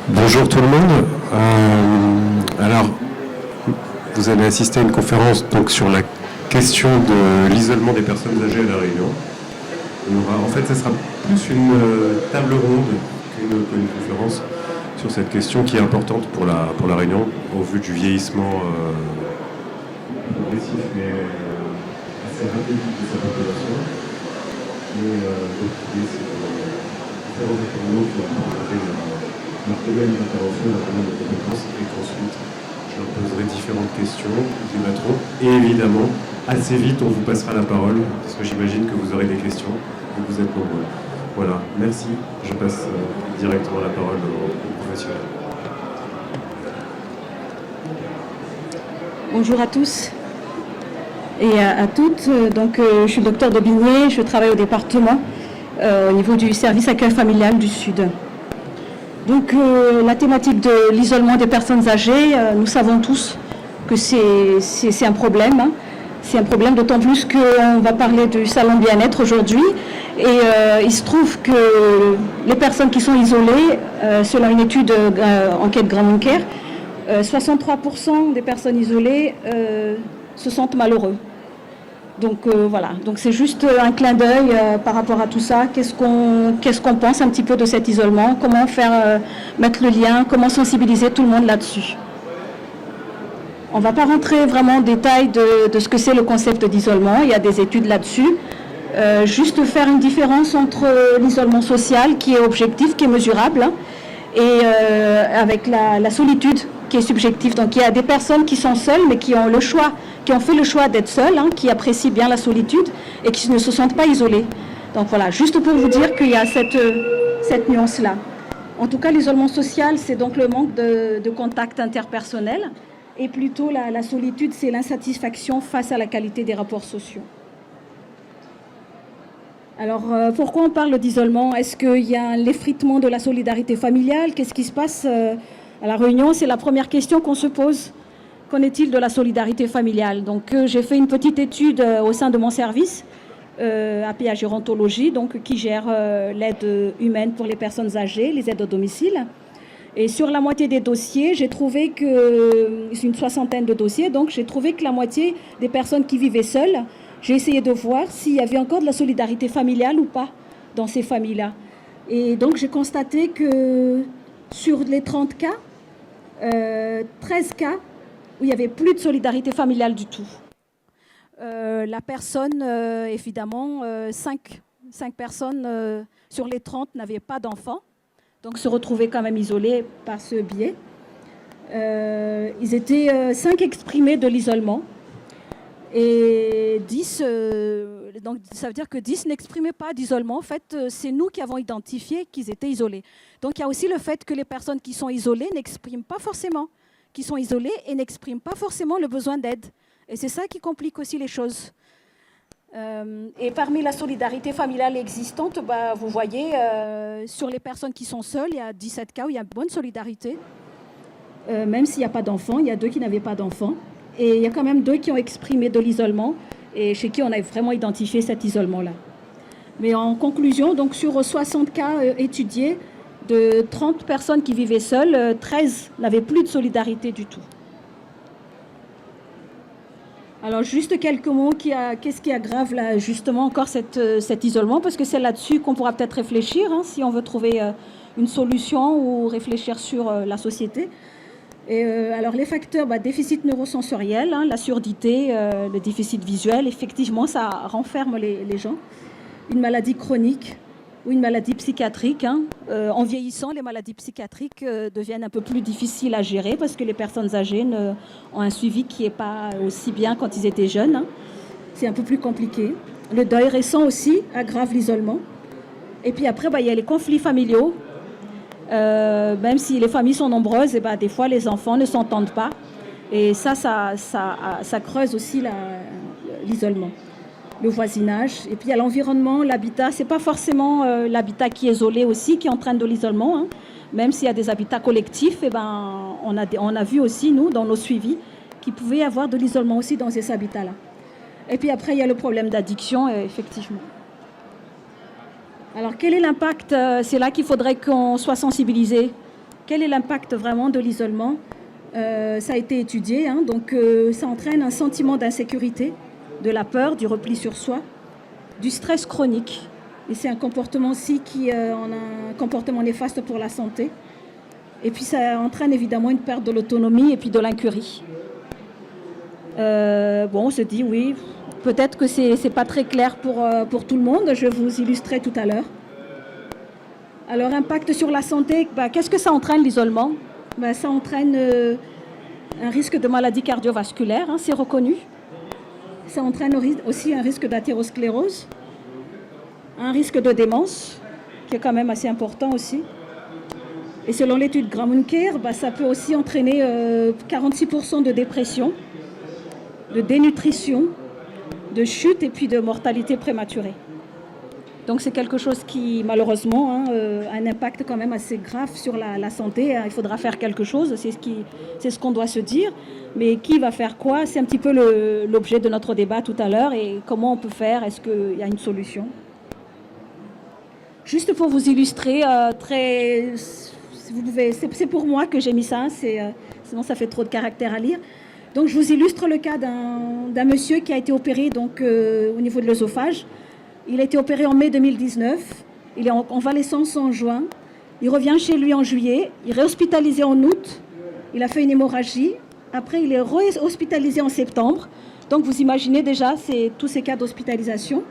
Bonjour tout le monde. Alors, vous allez assister à une conférence donc, sur la question de l'isolement des personnes âgées à La Réunion. En fait, ça sera plus une table ronde qu'une conférence sur cette question qui est importante pour la Réunion au vu du vieillissement progressif mais assez rapide de sa population. Et donc, l'idée, c'est de différents intervenants qui vont partager leur domaine d'intervention, leur domaine de compétences, et qu'ensuite je leur poserai différentes questions, nous débattrons, et évidemment, assez vite, on vous passera la parole, parce que j'imagine que vous aurez des questions, et vous êtes nombreux. Voilà, merci. Je passe directement la parole aux professionnels. Bonjour à tous et à toutes. Donc, je suis le docteur Daubigné, je travaille au département au niveau du service accueil familial du Sud. Donc, la thématique de l'isolement des personnes âgées, nous savons tous que c'est un problème. Hein. C'est un problème d'autant plus qu'on va parler du salon bien-être aujourd'hui. Et il se trouve que les personnes qui sont isolées, selon une étude enquête Grand Care, 63% des personnes isolées se sentent malheureux. Donc voilà, donc c'est juste un clin d'œil par rapport à tout ça. Qu'est-ce qu'on pense un petit peu de cet isolement? Comment faire mettre le lien? Comment sensibiliser tout le monde là-dessus? On ne va pas rentrer vraiment en détail de ce que c'est le concept d'isolement. Il y a des études là-dessus. Juste faire une différence entre l'isolement social qui est objectif, qui est mesurable, et avec la solitude qui est subjective. Donc il y a des personnes qui sont seules mais qui ont le choix, qui ont fait le choix d'être seules, qui apprécient bien la solitude et qui ne se sentent pas isolées. Donc voilà, juste pour vous dire qu'il y a cette nuance-là. En tout cas, l'isolement social, c'est donc le manque de contact interpersonnel et plutôt la solitude, c'est l'insatisfaction face à la qualité des rapports sociaux. Alors, pourquoi on parle d'isolement? Est-ce qu'il y a l'effritement de la solidarité familiale? Qu'est-ce qui se passe à La Réunion? C'est la première question qu'on se pose. Qu'en est-il de la solidarité familiale? Donc, j'ai fait une petite étude au sein de mon service, APA Gérontologie, donc, qui gère l'aide humaine pour les personnes âgées, les aides au domicile. Et sur la moitié des dossiers, j'ai trouvé que, c'est une soixantaine de dossiers, donc j'ai trouvé que la moitié des personnes qui vivaient seules, j'ai essayé de voir s'il y avait encore de la solidarité familiale ou pas dans ces familles-là. Et donc j'ai constaté que sur les 30 cas, 13 cas où il n'y avait plus de solidarité familiale du tout. La personne, évidemment, 5 personnes sur les 30 n'avaient pas d'enfants, donc se retrouvaient quand même isolés par ce biais. Ils étaient 5 exprimés de l'isolement. Et 10, donc ça veut dire que 10 n'exprimaient pas d'isolement. En fait, c'est nous qui avons identifié qu'ils étaient isolés. Donc il y a aussi le fait que les personnes qui sont isolées n'expriment pas forcément, qui sont isolées et n'expriment pas forcément le besoin d'aide. Et c'est ça qui complique aussi les choses. Et parmi la solidarité familiale existante, vous voyez, sur les personnes qui sont seules, il y a 17 cas où il y a une bonne solidarité. Même s'il n'y a pas d'enfants, il y a 2 qui n'avaient pas d'enfants. Et il y a quand même 2 qui ont exprimé de l'isolement et chez qui on a vraiment identifié cet isolement-là. Mais en conclusion, donc sur 60 cas étudiés, de 30 personnes qui vivaient seules, 13 n'avaient plus de solidarité du tout. Alors juste quelques mots, qu'est-ce qui aggrave là, justement encore cet isolement? Parce que c'est là-dessus qu'on pourra peut-être réfléchir, si on veut trouver une solution ou réfléchir sur la société. Et alors les facteurs, déficit neurosensoriel, la surdité, le déficit visuel, effectivement ça renferme les gens. Une maladie chronique ou une maladie psychiatrique. En vieillissant, les maladies psychiatriques deviennent un peu plus difficiles à gérer parce que les personnes âgées ont un suivi qui n'est pas aussi bien quand ils étaient jeunes. C'est un peu plus compliqué. Le deuil récent aussi aggrave l'isolement. Et puis après, il y a les conflits familiaux. Même si les familles sont nombreuses, des fois les enfants ne s'entendent pas. Et ça creuse aussi l'isolement. Le voisinage. Et puis il y a l'environnement, l'habitat. Ce n'est pas forcément l'habitat qui est isolé aussi qui entraîne de l'isolement. Même s'il y a des habitats collectifs, on a vu aussi, nous, dans nos suivis, qu'il pouvait y avoir de l'isolement aussi dans ces habitats-là. Et puis après, il y a le problème d'addiction, effectivement. Alors, quel est l'impact? C'est là qu'il faudrait qu'on soit sensibilisé Quel est l'impact vraiment de l'isolement? Ça a été étudié, hein, donc ça entraîne un sentiment d'insécurité, de la peur, du repli sur soi, du stress chronique. Et c'est un comportement aussi qui en a un comportement néfaste pour la santé. Et puis ça entraîne évidemment une perte de l'autonomie et puis de l'incurie. Bon, on se dit oui, peut-être que c'est pas très clair pour tout le monde. Je vais vous illustrer tout à l'heure. Alors, impact sur la santé, qu'est-ce que ça entraîne l'isolement? Ça entraîne un risque de maladie cardiovasculaire, hein, c'est reconnu. Ça entraîne aussi un risque d'athérosclérose, un risque de démence, qui est quand même assez important aussi. Et selon l'étude Gramunker, ça peut aussi entraîner 46% de dépression, de dénutrition, de chute et puis de mortalité prématurée. Donc c'est quelque chose qui, malheureusement, a un impact quand même assez grave sur la santé. Il faudra faire quelque chose, c'est ce qu'on doit se dire. Mais qui va faire quoi? C'est un petit peu l'objet de notre débat tout à l'heure. Et comment on peut faire? Est-ce qu'il y a une solution? Juste pour vous illustrer, c'est pour moi que j'ai mis ça, sinon ça fait trop de caractère à lire. Donc je vous illustre le cas d'un monsieur qui a été opéré donc, au niveau de l'œsophage. Il a été opéré en mai 2019, il est en convalescence en juin, il revient chez lui en juillet, il est réhospitalisé en août, il a fait une hémorragie, après il est réhospitalisé en septembre. Donc vous imaginez déjà tous ces cas d'hospitalisation.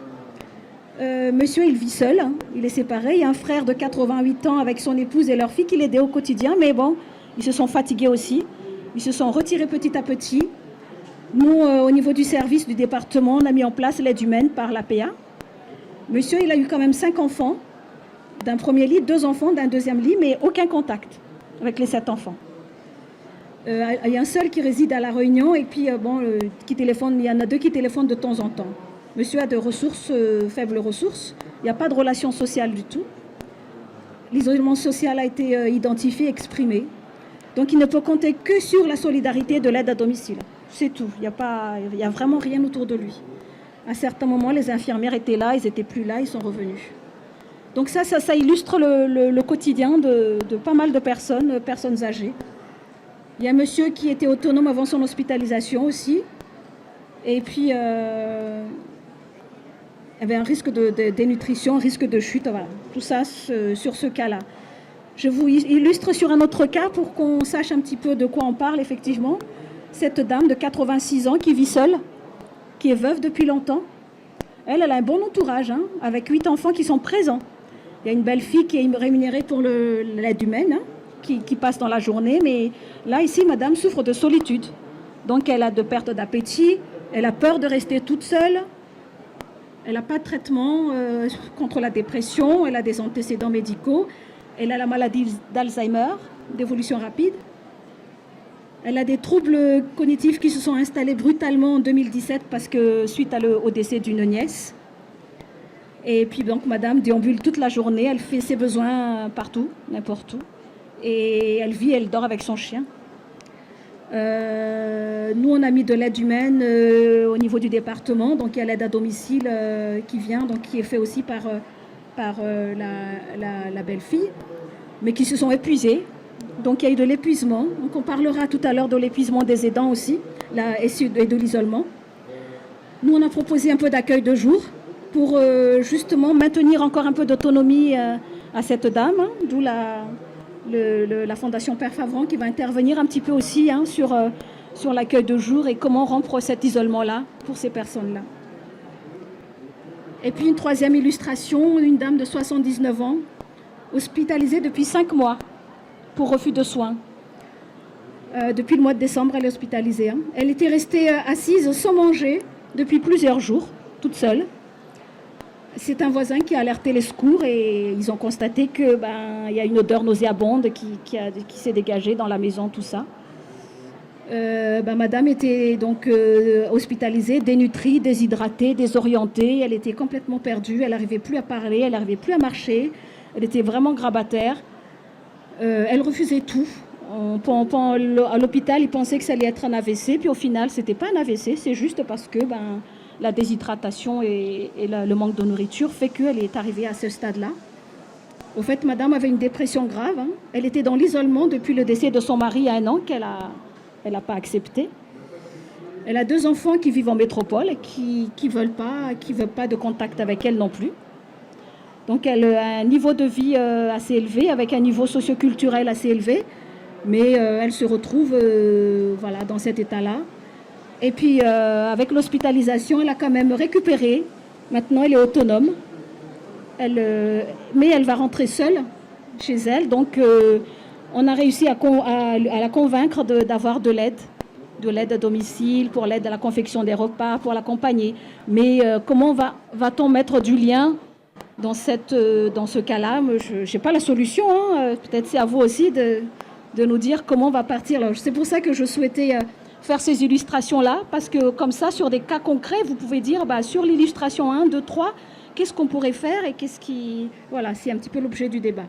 Monsieur, il vit seul, hein, il est séparé, il y a un frère de 88 ans avec son épouse et leur fille qui l'aidaient au quotidien, mais bon, ils se sont fatigués aussi, ils se sont retirés petit à petit. Nous, au niveau du service du département, on a mis en place l'aide humaine par l'APA. Monsieur, il a eu quand même 5 enfants, d'un premier lit, 2 enfants d'un deuxième lit, mais aucun contact avec les 7 enfants. Il y a un seul qui réside à La Réunion et puis qui téléphone, il y en a 2 qui téléphonent de temps en temps. Monsieur a de faibles ressources, il n'y a pas de relation sociale du tout. L'isolement social a été identifié, exprimé. Donc il ne peut compter que sur la solidarité de l'aide à domicile. C'est tout, il n'y a vraiment rien autour de lui. À certains moments, les infirmières étaient là, ils n'étaient plus là, ils sont revenus. Donc ça illustre le quotidien de pas mal de personnes âgées. Il y a un monsieur qui était autonome avant son hospitalisation aussi. Et puis, il y avait un risque de dénutrition, un risque de chute, voilà. Tout ça sur ce cas-là. Je vous illustre sur un autre cas pour qu'on sache un petit peu de quoi on parle, effectivement. Cette dame de 86 ans qui vit seule, qui est veuve depuis longtemps. Elle a un bon entourage, hein, avec 8 enfants qui sont présents. Il y a une belle fille qui est rémunérée pour l'aide humaine, hein, qui passe dans la journée. Mais là, ici, madame souffre de solitude. Donc, elle a de perte d'appétit, elle a peur de rester toute seule. Elle n'a pas de traitement contre la dépression, elle a des antécédents médicaux. Elle a la maladie d'Alzheimer, d'évolution rapide. Elle a des troubles cognitifs qui se sont installés brutalement en 2017 parce que suite au décès d'une nièce. Et puis donc madame déambule toute la journée, elle fait ses besoins partout, n'importe où. Et elle dort avec son chien. Nous on a mis de l'aide humaine au niveau du département, donc il y a l'aide à domicile qui vient, donc qui est fait aussi par la belle-fille, mais qui se sont épuisés. Donc il y a eu de l'épuisement. Donc on parlera tout à l'heure de l'épuisement des aidants aussi, et de l'isolement. Nous on a proposé un peu d'accueil de jour pour justement maintenir encore un peu d'autonomie à cette dame, hein, d'où la Fondation Père Favran qui va intervenir un petit peu aussi hein, sur l'accueil de jour et comment rompre cet isolement-là pour ces personnes-là. Et puis une troisième illustration, une dame de 79 ans, hospitalisée depuis 5 mois pour refus de soins. Depuis le mois de décembre, elle est hospitalisée. Hein. Elle était restée assise sans manger depuis plusieurs jours, toute seule. C'est un voisin qui a alerté les secours et ils ont constaté que y a une odeur nauséabonde qui s'est dégagée dans la maison, tout ça. Madame était donc hospitalisée, dénutrie, déshydratée, désorientée. Elle était complètement perdue, elle n'arrivait plus à parler, elle n'arrivait plus à marcher. Elle était vraiment grabataire. Elle refusait tout. À l'hôpital, ils pensaient que ça allait être un AVC, puis au final, ce n'était pas un AVC, c'est juste parce que la déshydratation et le manque de nourriture fait qu'elle est arrivée à ce stade-là. Au fait, madame avait une dépression grave. Hein. Elle était dans l'isolement depuis le décès de son mari il y a 1 an qu'elle a pas accepté. Elle a 2 enfants qui vivent en métropole et qui veulent pas de contact avec elle non plus. Donc elle a un niveau de vie assez élevé, avec un niveau socioculturel assez élevé, mais elle se retrouve voilà, dans cet état-là. Et puis avec l'hospitalisation, elle a quand même récupéré. Maintenant, elle est autonome. Mais elle va rentrer seule chez elle. Donc on a réussi à la convaincre d'avoir de l'aide à domicile, pour l'aide à la confection des repas, pour l'accompagner. Mais comment va-t-on mettre du lien dans ce cas-là? Je n'ai pas la solution. Hein. Peut-être c'est à vous aussi de nous dire comment on va partir. C'est pour ça que je souhaitais faire ces illustrations-là, parce que comme ça, sur des cas concrets, vous pouvez dire, sur l'illustration 1, 2, 3, qu'est-ce qu'on pourrait faire et qu'est-ce qui... Voilà, c'est un petit peu l'objet du débat.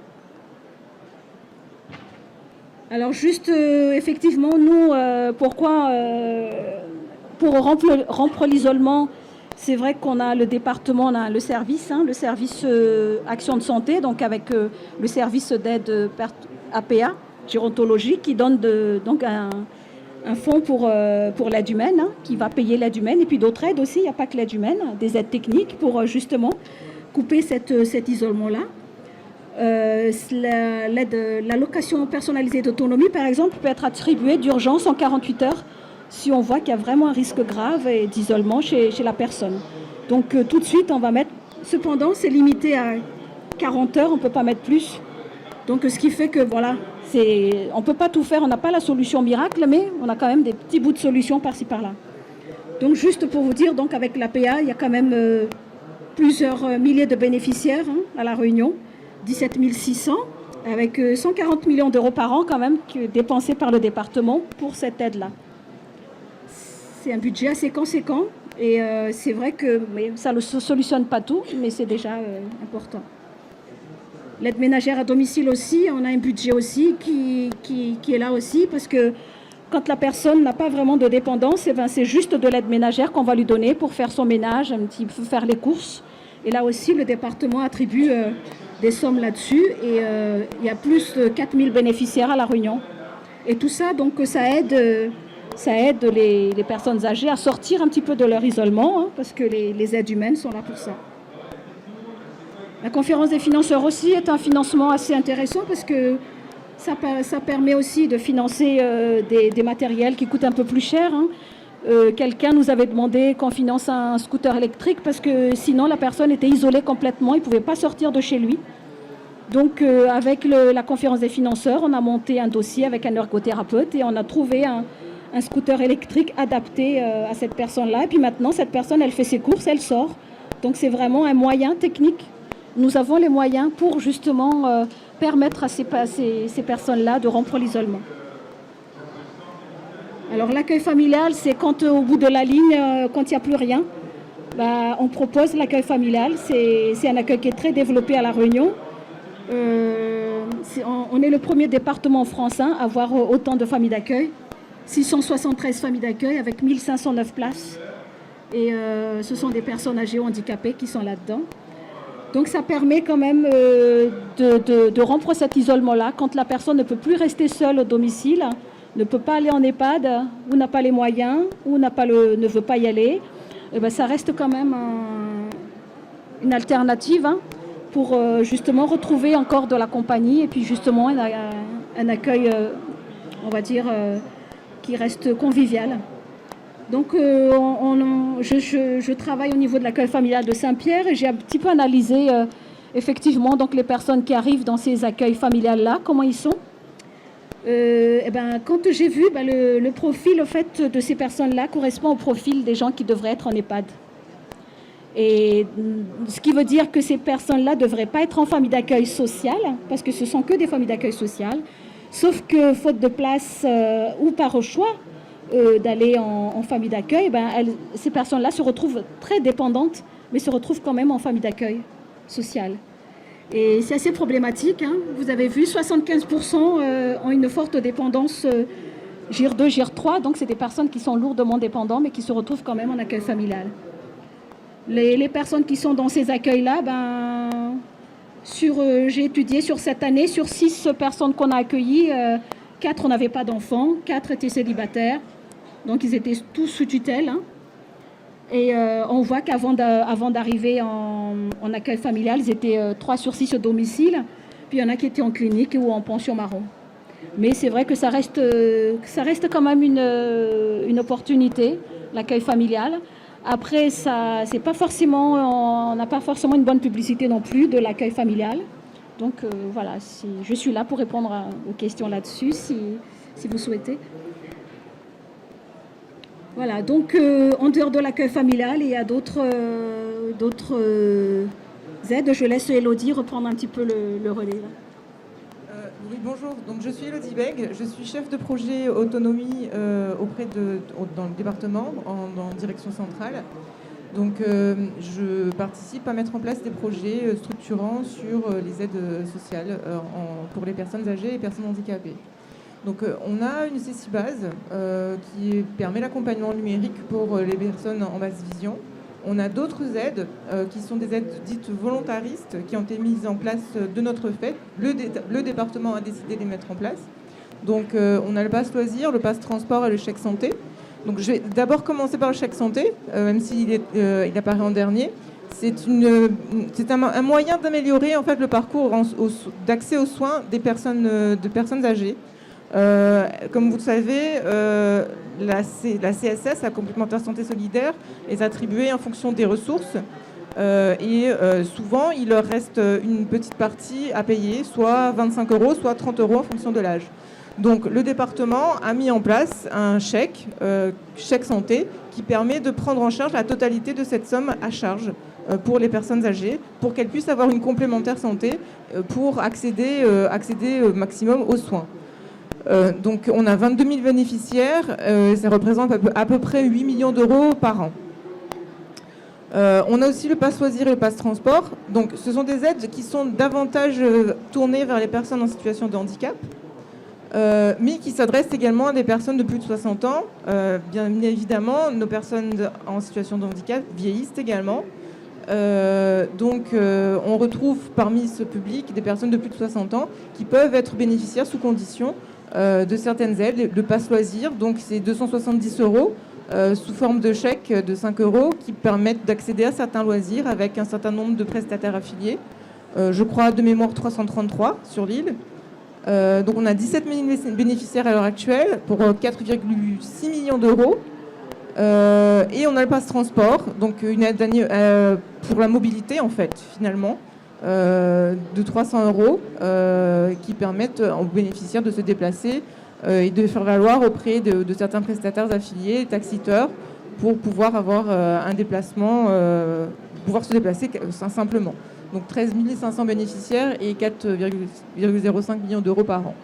Alors juste, effectivement, nous, pourquoi, pour rompre l'isolement, c'est vrai qu'on a le département, on a le service action de santé, donc avec le service d'aide APA, gérontologie, qui donne donc un fonds pour l'aide humaine, hein, qui va payer l'aide humaine, et puis d'autres aides aussi, il n'y a pas que l'aide humaine, des aides techniques pour justement couper cet isolement-là. L'allocation personnalisée d'autonomie, par exemple, peut être attribuée d'urgence en 48 heures si on voit qu'il y a vraiment un risque grave d'isolement chez la personne. Donc tout de suite, on va mettre... Cependant, c'est limité à 40 heures, on ne peut pas mettre plus. Donc ce qui fait que, voilà, on ne peut pas tout faire, on n'a pas la solution miracle, mais on a quand même des petits bouts de solution par-ci, par-là. Donc juste pour vous dire, donc avec l'APA, il y a quand même plusieurs milliers de bénéficiaires à La Réunion. 17 600, avec 140 millions d'euros par an quand même dépensés par le département pour cette aide-là. C'est un budget assez conséquent et c'est vrai que ça ne solutionne pas tout, mais c'est déjà important. L'aide ménagère à domicile aussi, on a un budget aussi qui est là aussi, parce que quand la personne n'a pas vraiment de dépendance, c'est juste de l'aide ménagère qu'on va lui donner pour faire son ménage, un petit peu faire les courses. Et là aussi, le département attribue des sommes là-dessus et il y a plus de 4000 bénéficiaires à La Réunion. Et tout ça, donc, ça aide les personnes âgées à sortir un petit peu de leur isolement, hein, parce que les aides humaines sont là pour ça. La conférence des financeurs aussi est un financement assez intéressant parce que ça permet aussi de financer des matériels qui coûtent un peu plus cher. Hein. Quelqu'un nous avait demandé qu'on finance un scooter électrique parce que sinon la personne était isolée complètement, il ne pouvait pas sortir de chez lui. Donc avec la conférence des financeurs, on a monté un dossier avec un ergothérapeute et on a trouvé un scooter électrique adapté à cette personne-là. Et puis maintenant, cette personne, elle fait ses courses, elle sort. Donc c'est vraiment un moyen technique. Nous avons les moyens pour justement permettre à ces personnes-là de rompre l'isolement. Alors l'accueil familial, c'est quand au bout de la ligne, quand il n'y a plus rien, on propose l'accueil familial. C'est un accueil qui est très développé à La Réunion. On est le premier département en France à avoir autant de familles d'accueil. 673 familles d'accueil avec 1509 places. Et ce sont des personnes âgées ou handicapées qui sont là-dedans. Donc ça permet quand même de rompre cet isolement-là quand la personne ne peut plus rester seule au domicile, ne peut pas aller en EHPAD, ou n'a pas les moyens, ou ne veut pas y aller. Et ça reste quand même une alternative pour justement retrouver encore de la compagnie et puis justement un accueil, on va dire, qui reste convivial. Donc je travaille au niveau de l'accueil familial de Saint-Pierre et j'ai un petit peu analysé effectivement donc les personnes qui arrivent dans ces accueils familiales-là, comment ils sont. Quand j'ai vu le profil au fait, de ces personnes-là correspond au profil des gens qui devraient être en EHPAD. Et ce qui veut dire que ces personnes-là ne devraient pas être en famille d'accueil sociale, parce que ce sont que des familles d'accueil sociales, sauf que faute de place ou par choix d'aller en famille d'accueil, ces personnes-là se retrouvent très dépendantes, mais se retrouvent quand même en famille d'accueil sociale. Et c'est assez problématique. Vous avez vu, 75% ont une forte dépendance GIR 2, GIR 3, donc c'est des personnes qui sont lourdement dépendantes, mais qui se retrouvent quand même en accueil familial. Les personnes qui sont dans ces accueils-là, J'ai étudié sur cette année, sur 6 personnes qu'on a accueillies, 4 n'avaient pas d'enfants, 4 étaient célibataires, donc ils étaient tous sous tutelle. Hein. Et on voit qu'avant d'arriver en accueil familial, ils étaient 3 sur 6 au domicile, puis il y en a qui étaient en clinique ou en pension marron. Mais c'est vrai que ça reste quand même une opportunité, l'accueil familial. Après, c'est pas forcément, on n'a pas forcément une bonne publicité non plus de l'accueil familial. Donc voilà, je suis là pour répondre aux questions là-dessus, si vous souhaitez. Voilà, donc en dehors de l'accueil familial, il y a d'autres aides. Je laisse Elodie reprendre un petit peu le relais. Là. Oui, bonjour. Donc, je suis Elodie Beg. Je suis chef de projet autonomie dans le département, en direction centrale. Donc, je participe à mettre en place des projets structurants sur les aides sociales pour les personnes âgées et les personnes handicapées. Donc, on a une CECIBase qui permet l'accompagnement numérique pour les personnes en basse vision. On a d'autres aides qui sont des aides dites volontaristes qui ont été mises en place de notre fait. Le département a décidé de les mettre en place. Donc on a le pass loisir, le pass transport et le chèque santé. Donc je vais d'abord commencer par le chèque santé, même s'il il apparaît en dernier. C'est un moyen d'améliorer en fait le parcours d'accès aux soins des personnes âgées. Comme vous le savez, la CSS, la complémentaire santé solidaire, est attribuée en fonction des ressources et souvent il leur reste une petite partie à payer, soit 25 €, soit 30 € en fonction de l'âge. Donc le département a mis en place un chèque santé, qui permet de prendre en charge la totalité de cette somme à charge pour les personnes âgées, pour qu'elles puissent avoir une complémentaire santé pour accéder au maximum aux soins. Donc on a 22 000 bénéficiaires, ça représente à peu près 8 millions d'euros par an. On a aussi le pass loisir et le pass transport. Donc ce sont des aides qui sont davantage tournées vers les personnes en situation de handicap, mais qui s'adressent également à des personnes de plus de 60 ans. Bien évidemment, nos personnes en situation de handicap vieillissent également. Donc on retrouve parmi ce public des personnes de plus de 60 ans qui peuvent être bénéficiaires sous condition de certaines aides. Le pass loisir, donc c'est 270 € sous forme de chèque de 5 € qui permettent d'accéder à certains loisirs avec un certain nombre de prestataires affiliés. Je crois de mémoire 333 sur l'île. Donc on a 17 000 bénéficiaires à l'heure actuelle pour 4,6 millions d'euros. Et on a le pass transport, donc une aide pour la mobilité en fait finalement, de 300 € qui permettent aux bénéficiaires de se déplacer et de faire valoir auprès de certains prestataires affiliés, taxiteurs, pour pouvoir avoir un déplacement, pouvoir se déplacer simplement. Donc 13 500 bénéficiaires et 4,05 millions d'euros par an.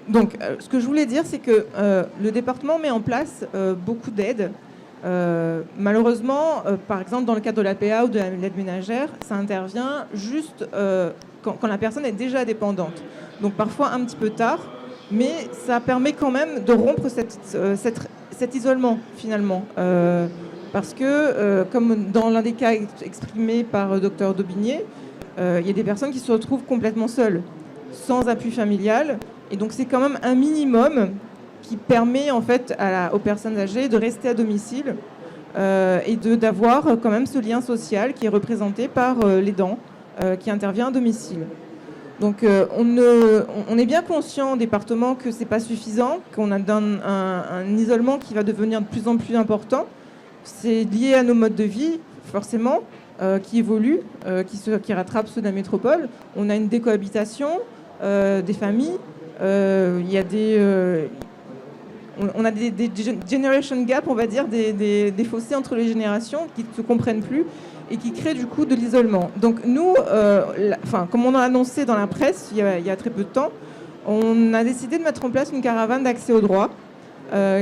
Donc, ce que je voulais dire, c'est que le département met en place beaucoup d'aides. Malheureusement, par exemple, dans le cadre de l'APA ou de l'aide ménagère, ça intervient juste quand la personne est déjà dépendante. Donc, parfois un petit peu tard, mais ça permet quand même de rompre cet isolement, finalement. Parce que, comme dans l'un des cas exprimés par Dr Daubigné, il y a des personnes qui se retrouvent complètement seules, sans appui familial. Et donc, c'est quand même un minimum qui permet en fait aux personnes âgées de rester à domicile et d'avoir quand même ce lien social qui est représenté par l'aidant qui intervient à domicile. Donc on est bien conscient au département que c'est pas suffisant, qu'on a un isolement qui va devenir de plus en plus important. C'est lié à nos modes de vie, forcément, qui évoluent, qui rattrapent ceux de la métropole. On a une décohabitation des familles, il y a on a des generation gap, on va dire, des fossés entre les générations qui ne se comprennent plus et qui créent du coup de l'isolement. Donc nous, comme on a annoncé dans la presse il y a très peu de temps, on a décidé de mettre en place une caravane d'accès au droit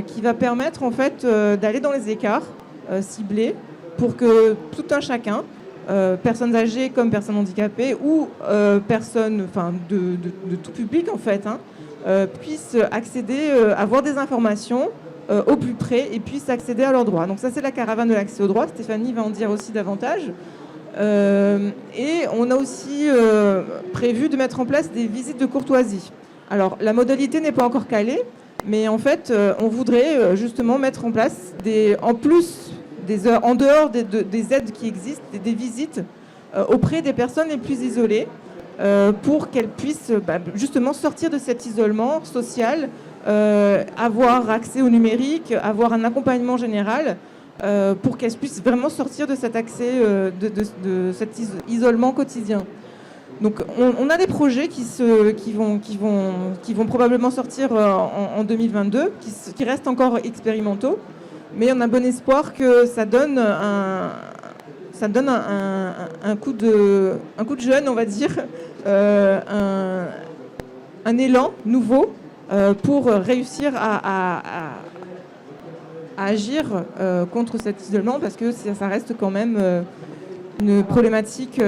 qui va permettre en fait d'aller dans les écarts ciblés pour que tout un chacun, personnes âgées comme personnes handicapées ou personnes de tout public en fait, puissent accéder, avoir des informations au plus près et puissent accéder à leurs droits. Donc ça, c'est la caravane de l'accès aux droits. Stéphanie va en dire aussi davantage. Et on a aussi prévu de mettre en place des visites de courtoisie. Alors, la modalité n'est pas encore calée, mais en fait, on voudrait justement mettre en place, en plus des heures, en dehors des aides qui existent, des visites auprès des personnes les plus isolées, pour qu'elles puissent justement sortir de cet isolement social, avoir accès au numérique, avoir un accompagnement général, pour qu'elles puissent vraiment sortir de cet accès, de cet isolement quotidien. Donc on a des projets qui vont probablement sortir en 2022, qui restent encore expérimentaux, mais on a bon espoir que ça donne un coup de jeune, on va dire, un élan nouveau pour réussir à agir contre cet isolement, parce que ça reste quand même une problématique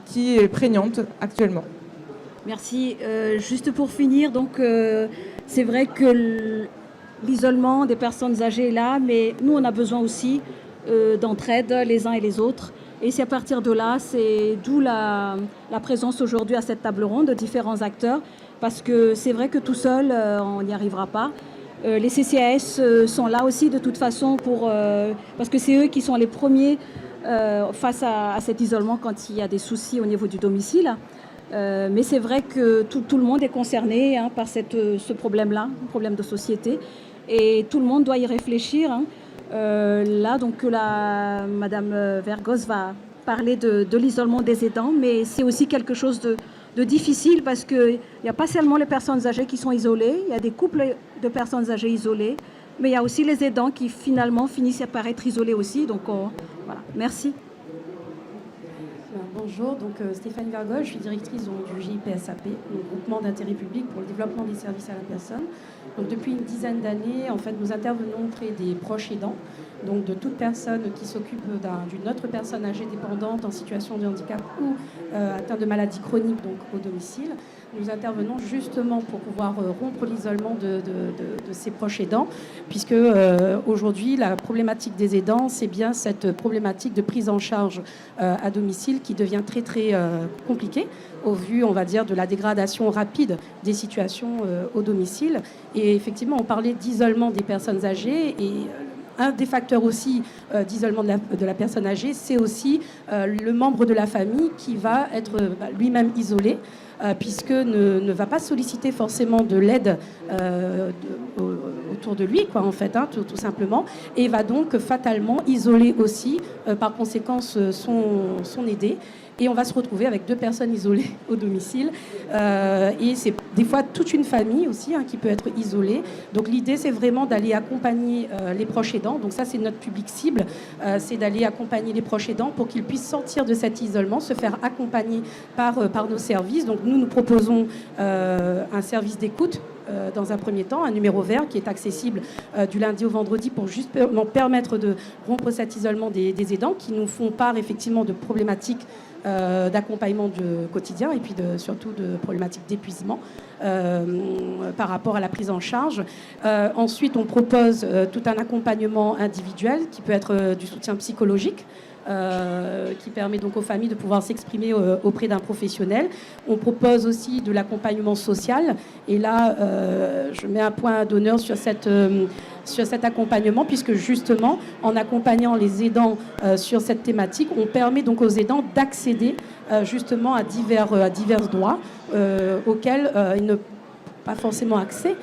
qui est prégnante actuellement. Merci. Juste pour finir, donc c'est vrai que l'isolement des personnes âgées est là, mais nous on a besoin aussi d'entraide les uns et les autres. Et c'est à partir de là, c'est d'où la présence aujourd'hui à cette table ronde de différents acteurs, parce que c'est vrai que tout seul, on n'y arrivera pas. Les CCAS sont là aussi de toute façon parce que c'est eux qui sont les premiers face à cet isolement quand il y a des soucis au niveau du domicile. Mais c'est vrai que tout le monde est concerné par ce problème-là, un problème de société. Et tout le monde doit y réfléchir. Là, donc, Madame Vergos va parler de l'isolement des aidants, mais c'est aussi quelque chose de difficile parce qu'il n'y a pas seulement les personnes âgées qui sont isolées, il y a des couples de personnes âgées isolées, mais il y a aussi les aidants qui finalement finissent par être isolés aussi. Donc voilà, merci. Bonjour, donc Stéphanie Vergos, je suis directrice du GIPSAP, donc groupement d'intérêt public pour le développement des services à la personne. Donc depuis une dizaine d'années, en fait, nous intervenons auprès des proches aidants, donc de toute personne qui s'occupe d'une autre personne âgée dépendante en situation de handicap ou atteinte de maladie chronique, donc au domicile. Nous intervenons justement pour pouvoir rompre l'isolement de ces proches aidants, puisque aujourd'hui, la problématique des aidants, c'est bien cette problématique de prise en charge à domicile qui devient très, très compliquée au vu, on va dire, de la dégradation rapide des situations au domicile. Et effectivement, on parlait d'isolement des personnes âgées et un des facteurs aussi d'isolement de la personne âgée, c'est aussi le membre de la famille qui va être lui-même isolé, puisque ne va pas solliciter forcément de l'aide autour de lui, quoi, en fait, tout simplement, et va donc fatalement isoler aussi, par conséquent, son aidé. Et on va se retrouver avec 2 personnes isolées au domicile. Et c'est des fois toute une famille aussi qui peut être isolée. Donc l'idée, c'est vraiment d'aller accompagner les proches aidants. Donc ça, c'est notre public cible. C'est d'aller accompagner les proches aidants pour qu'ils puissent sortir de cet isolement, se faire accompagner par nos services. Donc nous proposons un service d'écoute dans un premier temps, un numéro vert qui est accessible du lundi au vendredi pour justement permettre de rompre cet isolement des aidants qui nous font part effectivement de problématiques d'accompagnement du quotidien et puis surtout de problématiques d'épuisement par rapport à la prise en charge. Ensuite, on propose tout un accompagnement individuel qui peut être du soutien psychologique, qui permet donc aux familles de pouvoir s'exprimer auprès d'un professionnel. On propose aussi de l'accompagnement social. Et là, je mets un point d'honneur sur cet accompagnement, puisque justement, en accompagnant les aidants sur cette thématique, on permet donc aux aidants d'accéder justement à divers droits auxquels ils n'ont pas forcément accès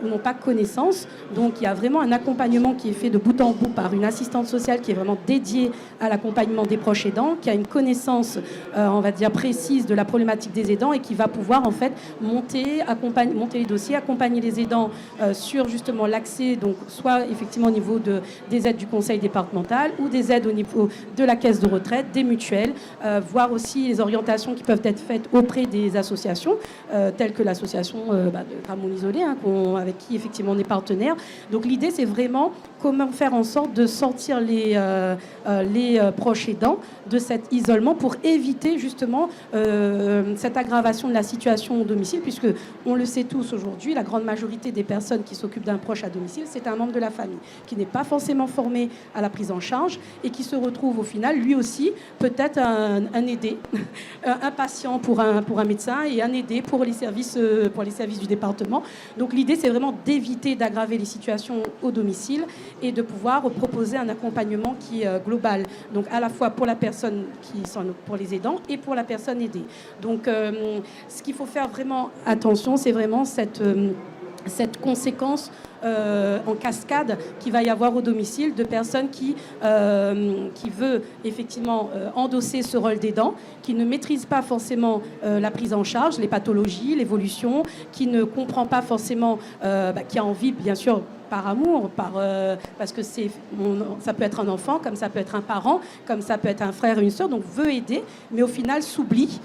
ou n'ont pas connaissance. Donc il y a vraiment un accompagnement qui est fait de bout en bout par une assistante sociale qui est vraiment dédiée à l'accompagnement des proches aidants, qui a une connaissance, on va dire, précise de la problématique des aidants et qui va pouvoir en fait monter les dossiers, accompagner les aidants sur justement l'accès, donc soit effectivement au niveau des aides du conseil départemental ou des aides au niveau de la caisse de retraite, des mutuelles, voir aussi les orientations qui peuvent être faites auprès des associations, telles que l'association de Ramon Isolé, avec qui effectivement on est partenaire. Donc l'idée, c'est vraiment comment faire en sorte de sortir les proches aidants de cet isolement pour éviter justement cette aggravation de la situation au domicile, puisque on le sait tous aujourd'hui, la grande majorité des personnes qui s'occupent d'un proche à domicile, c'est un membre de la famille qui n'est pas forcément formé à la prise en charge et qui se retrouve au final, lui aussi, peut-être un aidé, un patient pour un médecin et un aidé pour les services du département. Donc l'idée, c'est vraiment d'éviter d'aggraver les situations au domicile et de pouvoir proposer un accompagnement qui est global, donc à la fois pour la personne pour les aidants et pour la personne aidée. Donc ce qu'il faut faire vraiment attention, c'est vraiment cette conséquence en cascade qu'il va y avoir au domicile de personnes qui veut effectivement endosser ce rôle d'aidant, qui ne maîtrise pas forcément la prise en charge, les pathologies, l'évolution, qui ne comprend pas forcément, qui a envie bien sûr par amour, parce que ça peut être un enfant, comme ça peut être un parent, comme ça peut être un frère et une sœur, donc veut aider, mais au final s'oublie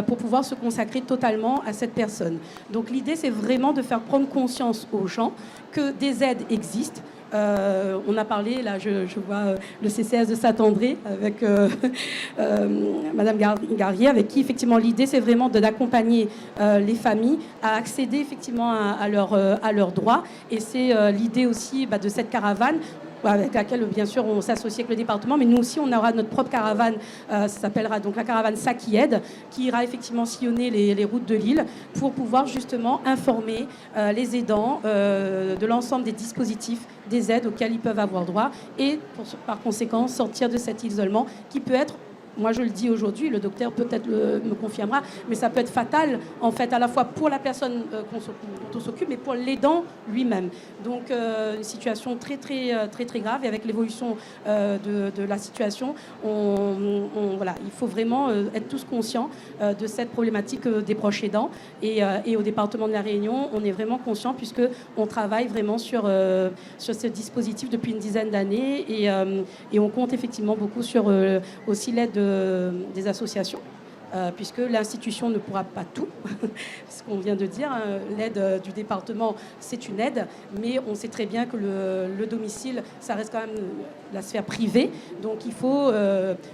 pour pouvoir se consacrer totalement à cette personne. Donc l'idée, c'est vraiment de faire prendre conscience aux gens que des aides existent. On a parlé, là je vois le CCS de Saint-André avec Madame Garrier, avec qui effectivement l'idée c'est vraiment d'accompagner les familles à accéder effectivement à leurs droits, et c'est l'idée aussi de cette caravane avec laquelle bien sûr on s'associe avec le département, mais nous aussi on aura notre propre caravane, ça s'appellera donc la caravane Ça qui aide, qui ira effectivement sillonner les routes de l'île pour pouvoir justement informer les aidants de l'ensemble des dispositifs, des aides auxquelles ils peuvent avoir droit, et par conséquent sortir de cet isolement qui peut être, moi je le dis aujourd'hui, le docteur peut-être me confirmera, mais ça peut être fatal en fait à la fois pour la personne dont on s'occupe, mais pour l'aidant lui-même. Donc une situation très grave, et avec l'évolution de la situation, voilà, il faut vraiment être tous conscients de cette problématique des proches aidants, et au département de la Réunion, on est vraiment conscient puisque on travaille vraiment sur ce dispositif depuis une dizaine d'années, et on compte effectivement beaucoup sur aussi l'aide des associations, puisque l'institution ne pourra pas tout, ce qu'on vient de dire, hein, l'aide du département, c'est une aide, mais on sait très bien que le domicile, ça reste quand même la sphère privée, donc il faut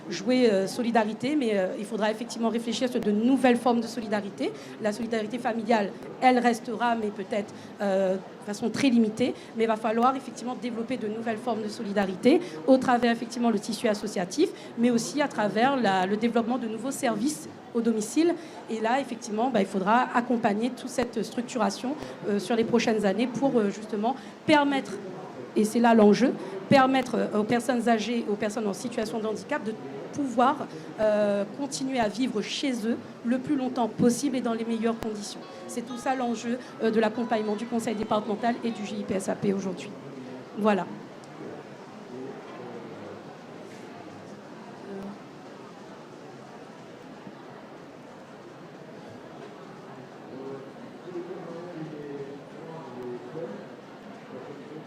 jouer solidarité, mais il faudra effectivement réfléchir sur de nouvelles formes de solidarité. La solidarité familiale, elle restera, mais peut-être de façon très limitée, mais il va falloir effectivement développer de nouvelles formes de solidarité au travers effectivement le tissu associatif, mais aussi à travers le développement de nouveaux services au domicile. Et là, effectivement, il faudra accompagner toute cette structuration sur les prochaines années pour justement permettre, et c'est là l'enjeu, permettre aux personnes âgées, aux personnes en situation de handicap de pouvoir continuer à vivre chez eux le plus longtemps possible et dans les meilleures conditions. C'est tout ça l'enjeu de l'accompagnement du conseil départemental et du JIPSAP aujourd'hui. Voilà.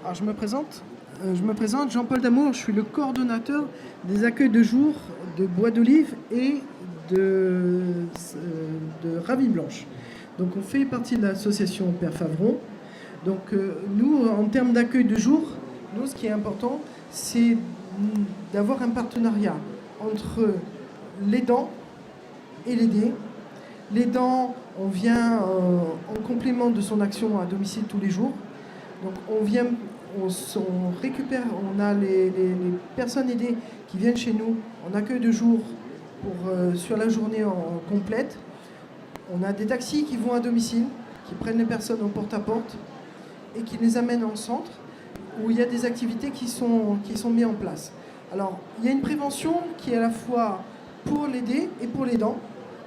Alors, je me présente, Jean-Paul Damour, je suis le coordonnateur des accueils de jour de Bois d'Olive et de Ravine Blanche. Donc on fait partie de l'association Père Favron. Donc nous, en termes d'accueil de jour, nous, ce qui est important, c'est d'avoir un partenariat entre l'aidant et l'aidé. L'aidant, on vient en complément de son action à domicile tous les jours. Donc on récupère, on a les personnes aidées qui viennent chez nous en accueil de jour sur la journée en complète. On a des taxis qui vont à domicile, qui prennent les personnes au porte-à-porte et qui les amènent en centre où il y a des activités qui sont mises en place. Alors, il y a une prévention qui est à la fois pour l'aider et pour l'aidant.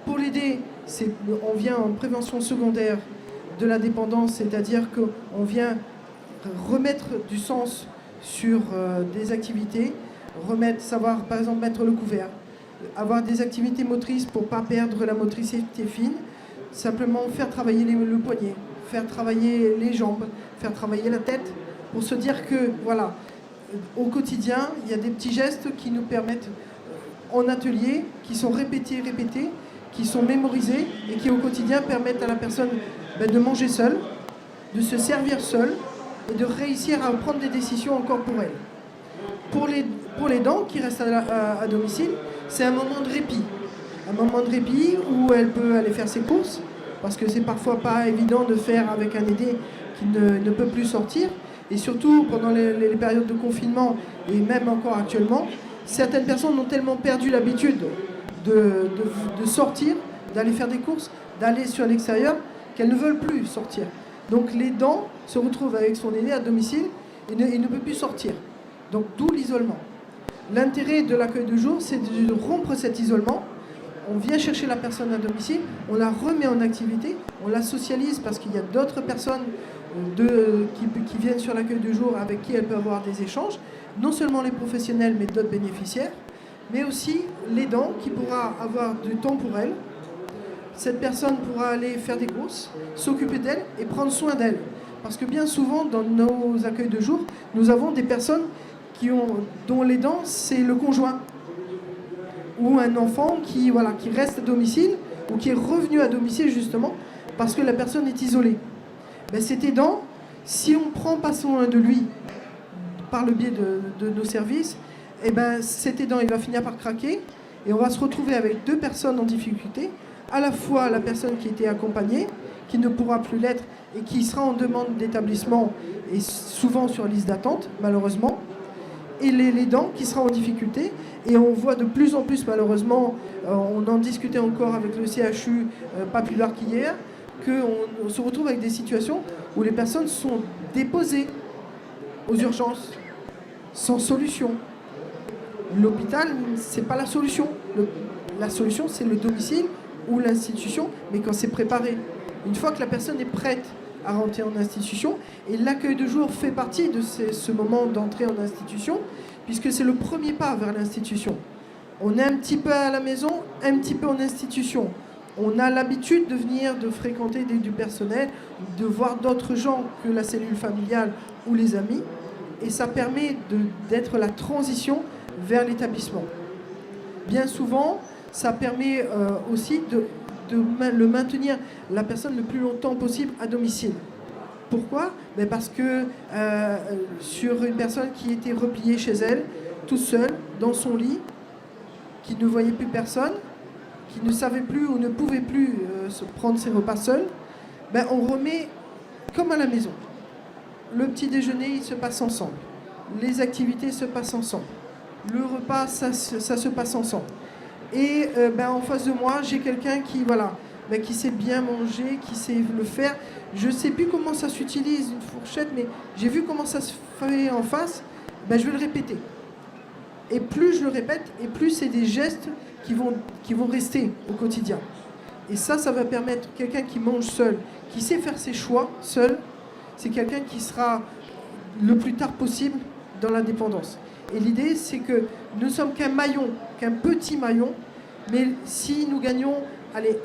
Pour l'aider, on vient en prévention secondaire de la dépendance, c'est-à-dire qu'on vient remettre du sens sur des activités, savoir par exemple mettre le couvert, avoir des activités motrices pour ne pas perdre la motricité fine, simplement faire travailler le poignet, faire travailler les jambes, faire travailler la tête, pour se dire que voilà, au quotidien, il y a des petits gestes qui nous permettent en atelier, qui sont répétés, qui sont mémorisés et qui au quotidien permettent à la personne de manger seule, de se servir seule et de réussir à prendre des décisions encore pour elles. Pour les dents qui restent à domicile, c'est un moment de répit. Un moment de répit où elle peut aller faire ses courses, parce que c'est parfois pas évident de faire avec un aidé qui ne peut plus sortir. Et surtout, pendant les périodes de confinement, et même encore actuellement, certaines personnes ont tellement perdu l'habitude de sortir, d'aller faire des courses, d'aller sur l'extérieur, qu'elles ne veulent plus sortir. Donc les dents se retrouvent avec son aîné à domicile et ne peut plus sortir. Donc d'où l'isolement. L'intérêt de l'accueil de jour, c'est de rompre cet isolement. On vient chercher la personne à domicile, on la remet en activité, on la socialise parce qu'il y a d'autres personnes qui viennent sur l'accueil de jour avec qui elle peut avoir des échanges, non seulement les professionnels mais d'autres bénéficiaires, mais aussi l'aidant qui pourra avoir du temps pour elle. Cette personne pourra aller faire des courses, s'occuper d'elle et prendre soin d'elle. Parce que bien souvent, dans nos accueils de jour, nous avons des personnes dont l'aidant, c'est le conjoint. Ou un enfant qui reste à domicile, ou qui est revenu à domicile justement, parce que la personne est isolée. Ben, cet aidant, si on ne prend pas soin de lui, par le biais de nos services, eh ben, cet aidant, il va finir par craquer, et on va se retrouver avec deux personnes en difficulté, à la fois la personne qui était accompagnée, qui ne pourra plus l'être, et qui sera en demande d'établissement, et souvent sur liste d'attente, malheureusement, et l'aidant qui sera en difficulté. Et on voit de plus en plus, malheureusement, on en discutait encore avec le CHU, pas plus tard qu'hier, qu'on se retrouve avec des situations où les personnes sont déposées aux urgences, sans solution. L'hôpital, c'est pas la solution. La solution, c'est le domicile ou l'institution, mais quand c'est préparé. Une fois que la personne est prête à rentrer en institution, et l'accueil de jour fait partie de ce moment d'entrée en institution, puisque c'est le premier pas vers l'institution. On est un petit peu à la maison, un petit peu en institution. On a l'habitude de venir, de fréquenter du personnel, de voir d'autres gens que la cellule familiale ou les amis, et ça permet d'être la transition vers l'établissement. Bien souvent, ça permet aussi de le maintenir la personne le plus longtemps possible à domicile. Pourquoi ? Parce que sur une personne qui était repliée chez elle, toute seule, dans son lit, qui ne voyait plus personne, qui ne savait plus ou ne pouvait plus prendre ses repas seule, on remet comme à la maison. Le petit déjeuner, il se passe ensemble. Les activités se passent ensemble. Le repas, ça se passe ensemble. Et en face de moi, j'ai quelqu'un qui sait bien manger, qui sait le faire. Je ne sais plus comment ça s'utilise, une fourchette, mais j'ai vu comment ça se fait en face. Je vais le répéter. Et plus je le répète, et plus c'est des gestes qui vont rester au quotidien. Et ça va permettre quelqu'un qui mange seul, qui sait faire ses choix seul, c'est quelqu'un qui sera le plus tard possible dans l'indépendance. Et l'idée, c'est que nous ne sommes qu'un maillon, qu'un petit maillon, mais si nous gagnons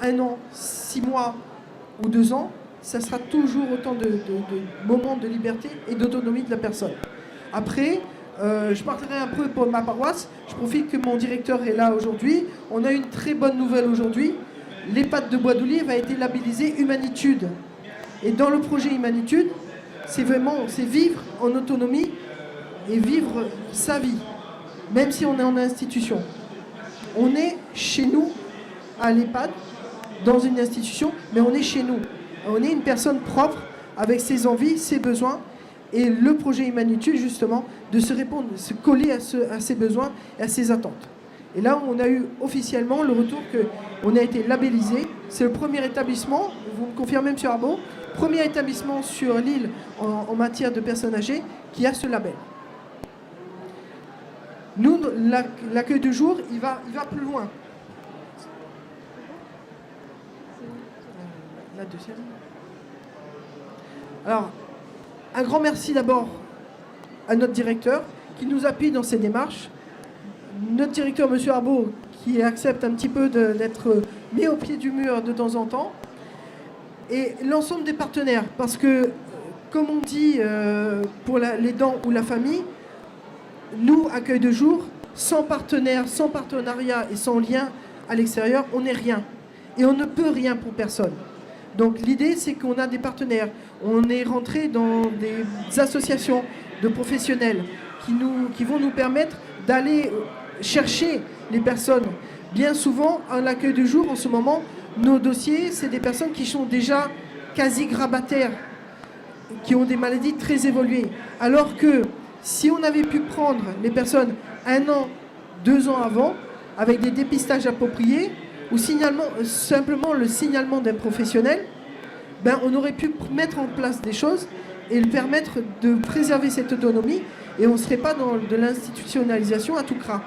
1 an, 6 mois ou 2 ans, ça sera toujours autant de moments de liberté et d'autonomie de la personne. Après, je parlerai un peu pour ma paroisse. Je profite que mon directeur est là aujourd'hui. On a une très bonne nouvelle aujourd'hui. L'EHPAD de Bois d'Olive a été labellisée Humanitude. Et dans le projet Humanitude, c'est vivre en autonomie et vivre sa vie, même si on est en institution. On est chez nous, à l'EHPAD, dans une institution, mais on est chez nous. On est une personne propre, avec ses envies, ses besoins, et le projet Humanitude, justement, de se répondre, de se coller à ses besoins et à ses attentes. Et là, on a eu officiellement le retour qu'on a été labellisé. C'est le premier établissement, vous me confirmez, M. Arbaud, premier établissement sur l'île en matière de personnes âgées qui a ce label. Nous, l'accueil de jour, il va plus loin. La deuxième. Alors, un grand merci d'abord à notre directeur qui nous appuie dans ces démarches. Notre directeur, M. Arbaud, qui accepte un petit peu d'être mis au pied du mur de temps en temps. Et l'ensemble des partenaires, parce que, comme on dit pour l'aidant ou la famille, nous, accueil de jour, sans partenaire, sans partenariat et sans lien à l'extérieur, on n'est rien. Et on ne peut rien pour personne. Donc l'idée, c'est qu'on a des partenaires. On est rentré dans des associations de professionnels qui vont nous permettre d'aller chercher les personnes. Bien souvent, à l'accueil de jour, en ce moment, nos dossiers, c'est des personnes qui sont déjà quasi grabataires, qui ont des maladies très évoluées. Alors que si on avait pu prendre les personnes 1 an, 2 ans avant, avec des dépistages appropriés, ou simplement le signalement d'un professionnel, ben on aurait pu mettre en place des choses et permettre de préserver cette autonomie, et on ne serait pas dans de l'institutionnalisation à tout craint.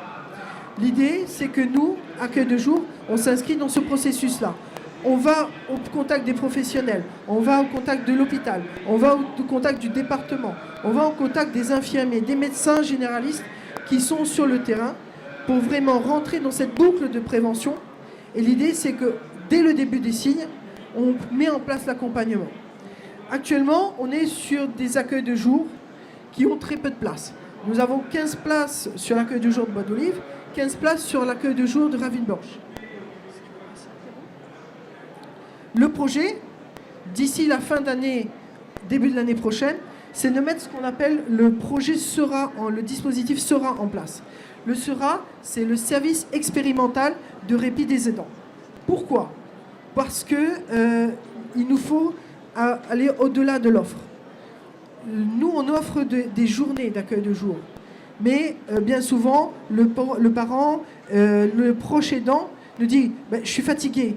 L'idée, c'est que nous, accueil de jour, on s'inscrit dans ce processus-là. On va au contact des professionnels, on va au contact de l'hôpital, on va au contact du département, on va au contact des infirmiers, des médecins généralistes qui sont sur le terrain pour vraiment rentrer dans cette boucle de prévention. Et l'idée, c'est que dès le début des signes, on met en place l'accompagnement. Actuellement, on est sur des accueils de jour qui ont très peu de place. Nous avons 15 places sur l'accueil de jour de Bois d'Olive, 15 places sur l'accueil de jour de Ravine Blanche. Le projet, d'ici la fin d'année, début de l'année prochaine, c'est de mettre ce qu'on appelle le projet SERA, le dispositif SERA en place. Le SERA, c'est le service expérimental de répit des aidants. Pourquoi ? Parce que il nous faut aller au-delà de l'offre. Nous, on offre des journées d'accueil de jour. Mais bien souvent, le parent, le proche aidant, nous dit « je suis fatigué.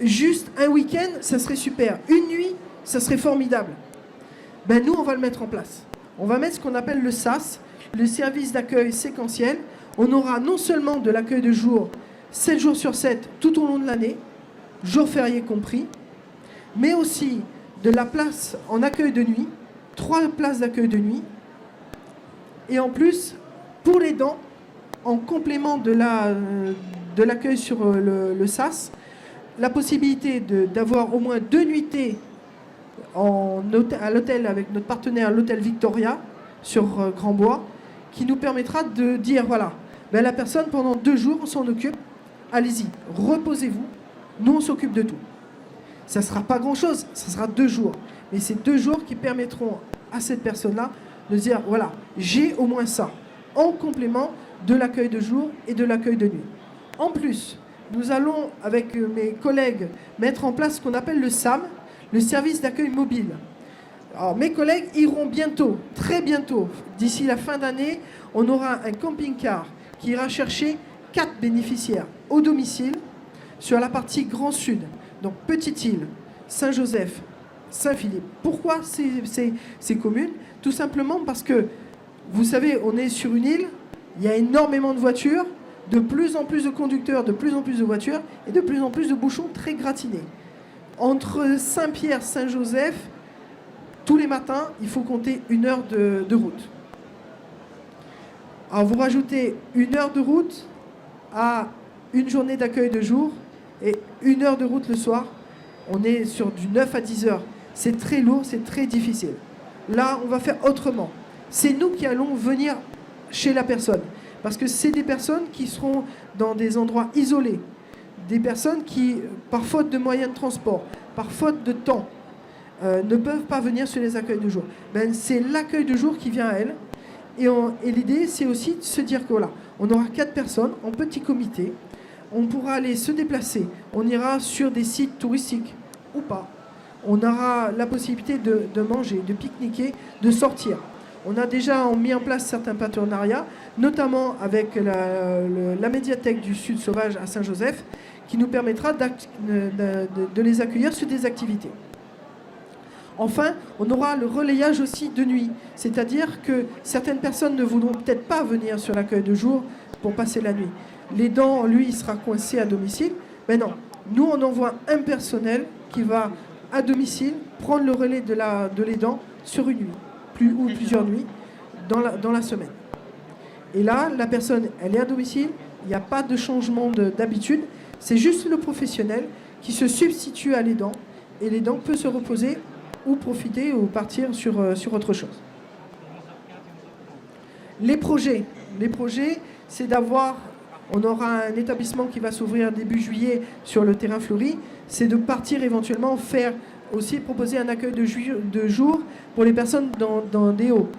Juste un week-end, ça serait super. Une nuit, ça serait formidable. » Nous, on va le mettre en place. On va mettre ce qu'on appelle le SAS, le service d'accueil séquentiel. On aura non seulement de l'accueil de jour 7 jours sur 7 tout au long de l'année, jours fériés compris, mais aussi de la place en accueil de nuit, 3 places d'accueil de nuit, et en plus, pour les dents, en complément de l'accueil sur le SAS, la possibilité d'avoir au moins 2 nuitées à l'hôtel avec notre partenaire, l'hôtel Victoria, sur Grand-Bois, qui nous permettra de dire, voilà, la personne, pendant 2 jours, on s'en occupe, allez-y, reposez-vous, nous on s'occupe de tout. Ça ne sera pas grand-chose, ça sera 2 jours. Mais c'est 2 jours qui permettront à cette personne-là de dire, voilà, j'ai au moins ça, en complément de l'accueil de jour et de l'accueil de nuit. En plus, nous allons, avec mes collègues, mettre en place ce qu'on appelle le SAM, le service d'accueil mobile. Alors, mes collègues iront bientôt, très bientôt, d'ici la fin d'année, on aura un camping-car qui ira chercher 4 bénéficiaires au domicile sur la partie Grand Sud, donc Petite-Île, Saint-Joseph, Saint-Philippe. Pourquoi ces communes ? Tout simplement parce que, vous savez, on est sur une île, il y a énormément de voitures, de plus en plus de conducteurs, de plus en plus de voitures et de plus en plus de bouchons très gratinés. Entre Saint-Pierre, Saint-Joseph, tous les matins, il faut compter 1 heure de route. Alors vous rajoutez 1 heure de route à une journée d'accueil de jour et 1 heure de route le soir. On est sur du 9 à 10 heures. C'est très lourd, c'est très difficile. Là, on va faire autrement. C'est nous qui allons venir chez la personne. Parce que c'est des personnes qui seront dans des endroits isolés. Des personnes qui, par faute de moyens de transport, par faute de temps, ne peuvent pas venir sur les accueils de jour. C'est l'accueil de jour qui vient à elles. Et l'idée, c'est aussi de se dire que voilà, on aura 4 personnes en petit comité. On pourra aller se déplacer. On ira sur des sites touristiques ou pas. On aura la possibilité de manger, de pique-niquer, de sortir. On a déjà mis en place certains partenariats, notamment avec la médiathèque du Sud Sauvage à Saint-Joseph, qui nous permettra de les accueillir sur des activités. Enfin, on aura le relayage aussi de nuit, c'est-à-dire que certaines personnes ne voudront peut-être pas venir sur l'accueil de jour pour passer la nuit. L'aidant, lui, il sera coincé à domicile. Mais non, nous, on envoie un personnel qui va à domicile prendre le relais de l'aidant sur une nuit, ou plusieurs nuits, dans la semaine. Et là, la personne, elle est à domicile, il n'y a pas de changement d'habitude, c'est juste le professionnel qui se substitue à l'aidant, et l'aidant peut se reposer ou profiter ou partir sur autre chose. Les projets, c'est d'avoir On aura un établissement qui va s'ouvrir début juillet sur le terrain fleuri. C'est de partir éventuellement faire aussi proposer un accueil de jour pour les personnes dans des hauts,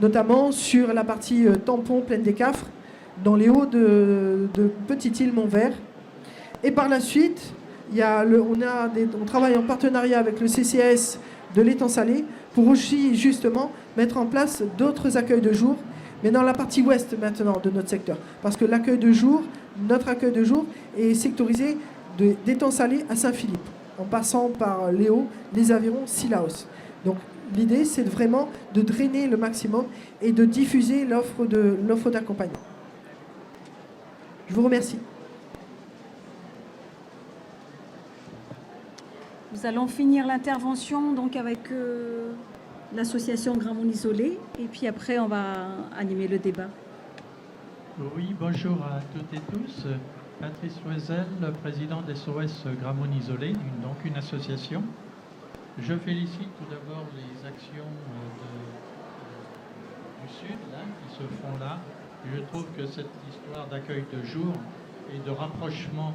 notamment sur la partie tampon Plaine des Cafres, dans les hauts de Petite-Île Montvert. Et par la suite, on travaille en partenariat avec le CCAS de l'étang salé pour aussi justement mettre en place d'autres accueils de jour, mais dans la partie ouest maintenant de notre secteur. Parce que notre accueil de jour est sectorisé d'étang salé à Saint-Philippe, en passant par les Hauts, les Avirons, Sillaos. Donc l'idée, c'est vraiment de drainer le maximum et de diffuser l'offre d'accompagnement. Je vous remercie. Nous allons finir l'intervention donc avec l'association Grand Monde Isolé et puis après on va animer le débat. Oui, bonjour à toutes et tous. Patrice Loisel, président d'SOS Grand Monde Isolé, donc une association. Je félicite tout d'abord les actions du Sud là, qui se font là. Je trouve que cette histoire d'accueil de jour et de rapprochement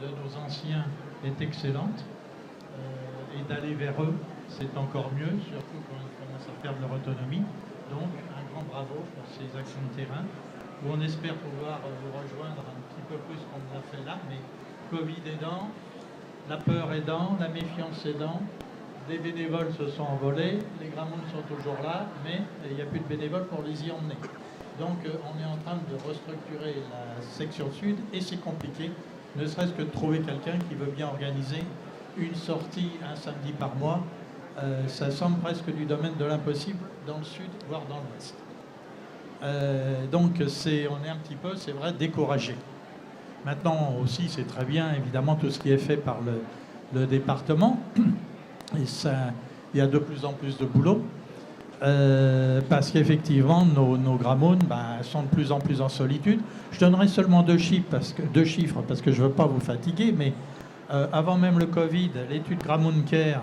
de nos anciens est excellente. Et d'aller vers eux, c'est encore mieux, surtout quand ils commencent à perdre leur autonomie. Donc, un grand bravo pour ces actions de terrain, où on espère pouvoir vous rejoindre un petit peu plus qu'on l'a fait là, mais Covid aidant, la peur aidant, la méfiance aidant, les bénévoles se sont envolés, les grands mondes sont toujours là, mais il n'y a plus de bénévoles pour les y emmener. Donc, on est en train de restructurer la section sud, et c'est compliqué, ne serait-ce que de trouver quelqu'un qui veut bien organiser une sortie un samedi par mois, ça semble presque du domaine de l'impossible dans le sud, voire dans l'ouest. Donc on est un petit peu, c'est vrai, découragé. Maintenant aussi, c'est très bien, évidemment, tout ce qui est fait par le département. Et ça, il y a de plus en plus de boulot. Parce qu'effectivement, nos grammones sont de plus en plus en solitude. Je donnerai seulement deux chiffres parce que je ne veux pas vous fatiguer, mais avant même le Covid, l'étude Gramoun Care,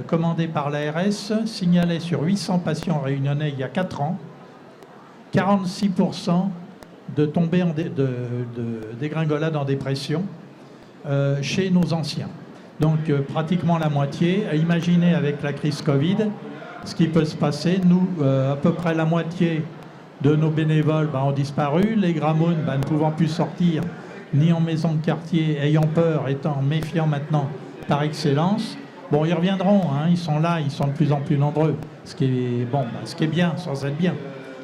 commandée par l'ARS, signalait sur 800 patients réunionnais il y a 4 ans, 46% de tombées de dégringolade en dépression chez nos anciens. Donc pratiquement la moitié. Imaginez avec la crise Covid ce qui peut se passer. Nous, à peu près la moitié de nos bénévoles ont disparu. Les Gramounes ne pouvant plus sortir ni en maison de quartier, ayant peur, étant méfiants maintenant par excellence. Bon, ils reviendront, hein, ils sont là, ils sont de plus en plus nombreux, ce qui est bien, sans être bien,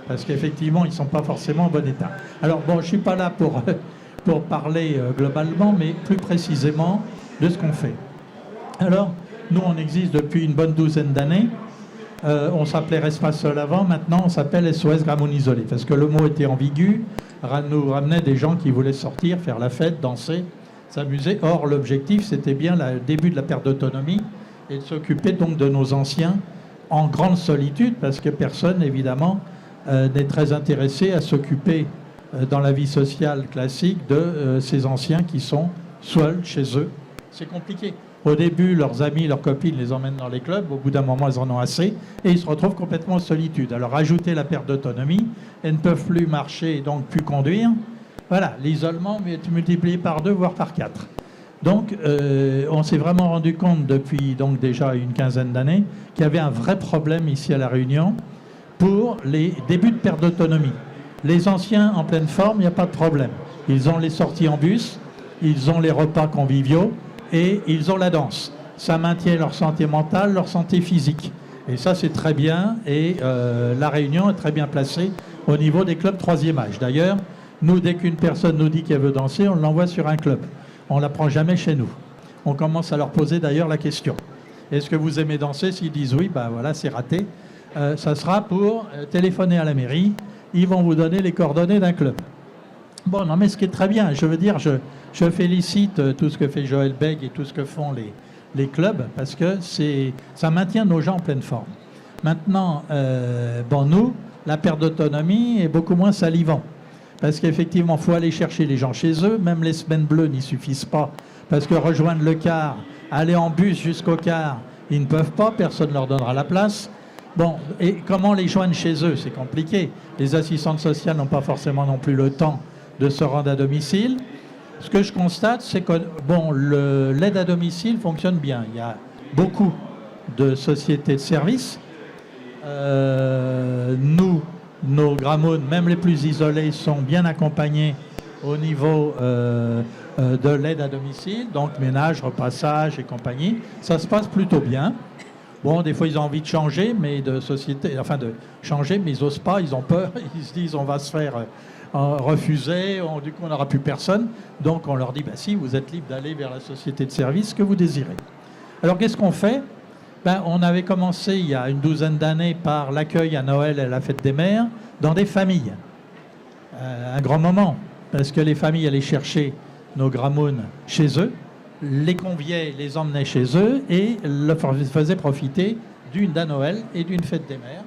parce qu'effectivement, ils ne sont pas forcément en bon état. Alors, bon, je ne suis pas là pour parler globalement, mais plus précisément de ce qu'on fait. Alors, nous, on existe depuis une bonne douzaine d'années. On s'appelait Respace Seul avant, maintenant on s'appelle SOS Grand Monde Isolé, parce que le mot était ambigu, nous ramenait des gens qui voulaient sortir, faire la fête, danser, s'amuser. Or, l'objectif, c'était bien le début de la perte d'autonomie et de s'occuper donc de nos anciens en grande solitude, parce que personne, évidemment, n'est très intéressé à s'occuper dans la vie sociale classique de ces anciens qui sont seuls chez eux. C'est compliqué. Au début, leurs amis, leurs copines les emmènent dans les clubs. Au bout d'un moment, ils en ont assez et ils se retrouvent complètement en solitude. Alors, ajouter la perte d'autonomie, elles ne peuvent plus marcher et donc plus conduire. Voilà, l'isolement est multiplié par 2, voire par 4. Donc, on s'est vraiment rendu compte depuis donc déjà une quinzaine d'années qu'il y avait un vrai problème ici à La Réunion pour les débuts de perte d'autonomie. Les anciens en pleine forme, il n'y a pas de problème. Ils ont les sorties en bus, ils ont les repas conviviaux, et ils ont la danse. Ça maintient leur santé mentale, leur santé physique. Et ça, c'est très bien. Et La Réunion est très bien placée au niveau des clubs 3e âge. D'ailleurs, nous, dès qu'une personne nous dit qu'elle veut danser, on l'envoie sur un club. On ne la prend jamais chez nous. On commence à leur poser d'ailleurs la question. Est-ce que vous aimez danser? S'ils disent oui, voilà, c'est raté. Ça sera pour téléphoner à la mairie. Ils vont vous donner les coordonnées d'un club. Bon, non, mais ce qui est très bien, je veux dire, je félicite tout ce que fait Joël Beg et tout ce que font les clubs, parce que ça maintient nos gens en pleine forme. Maintenant, nous, la perte d'autonomie est beaucoup moins salivant, parce qu'effectivement, il faut aller chercher les gens chez eux, même les semaines bleues n'y suffisent pas, parce que rejoindre le car, aller en bus jusqu'au car, ils ne peuvent pas, personne ne leur donnera la place. Bon, et comment les joindre chez eux? C'est compliqué. Les assistantes sociales n'ont pas forcément non plus le temps de se rendre à domicile. Ce que je constate, c'est que bon, l'aide à domicile fonctionne bien. Il y a beaucoup de sociétés de services. Nos grammones, même les plus isolés, sont bien accompagnés au niveau de l'aide à domicile, donc ménage, repassage et compagnie. Ça se passe plutôt bien. Bon, des fois, ils ont envie de changer, mais de changer, mais ils n'osent pas, ils ont peur. Ils se disent, on va se faire refuser, du coup, on n'aura plus personne. Donc, on leur dit, bah, si, vous êtes libre d'aller vers la société de service que vous désirez. Alors, qu'est-ce qu'on fait? On avait commencé il y a une douzaine d'années par l'accueil à Noël et à la fête des mères dans des familles. Un grand moment, parce que les familles allaient chercher nos grammones chez eux, les conviaient, les emmenaient chez eux et le faisaient profiter d'un Noël et d'une fête des mères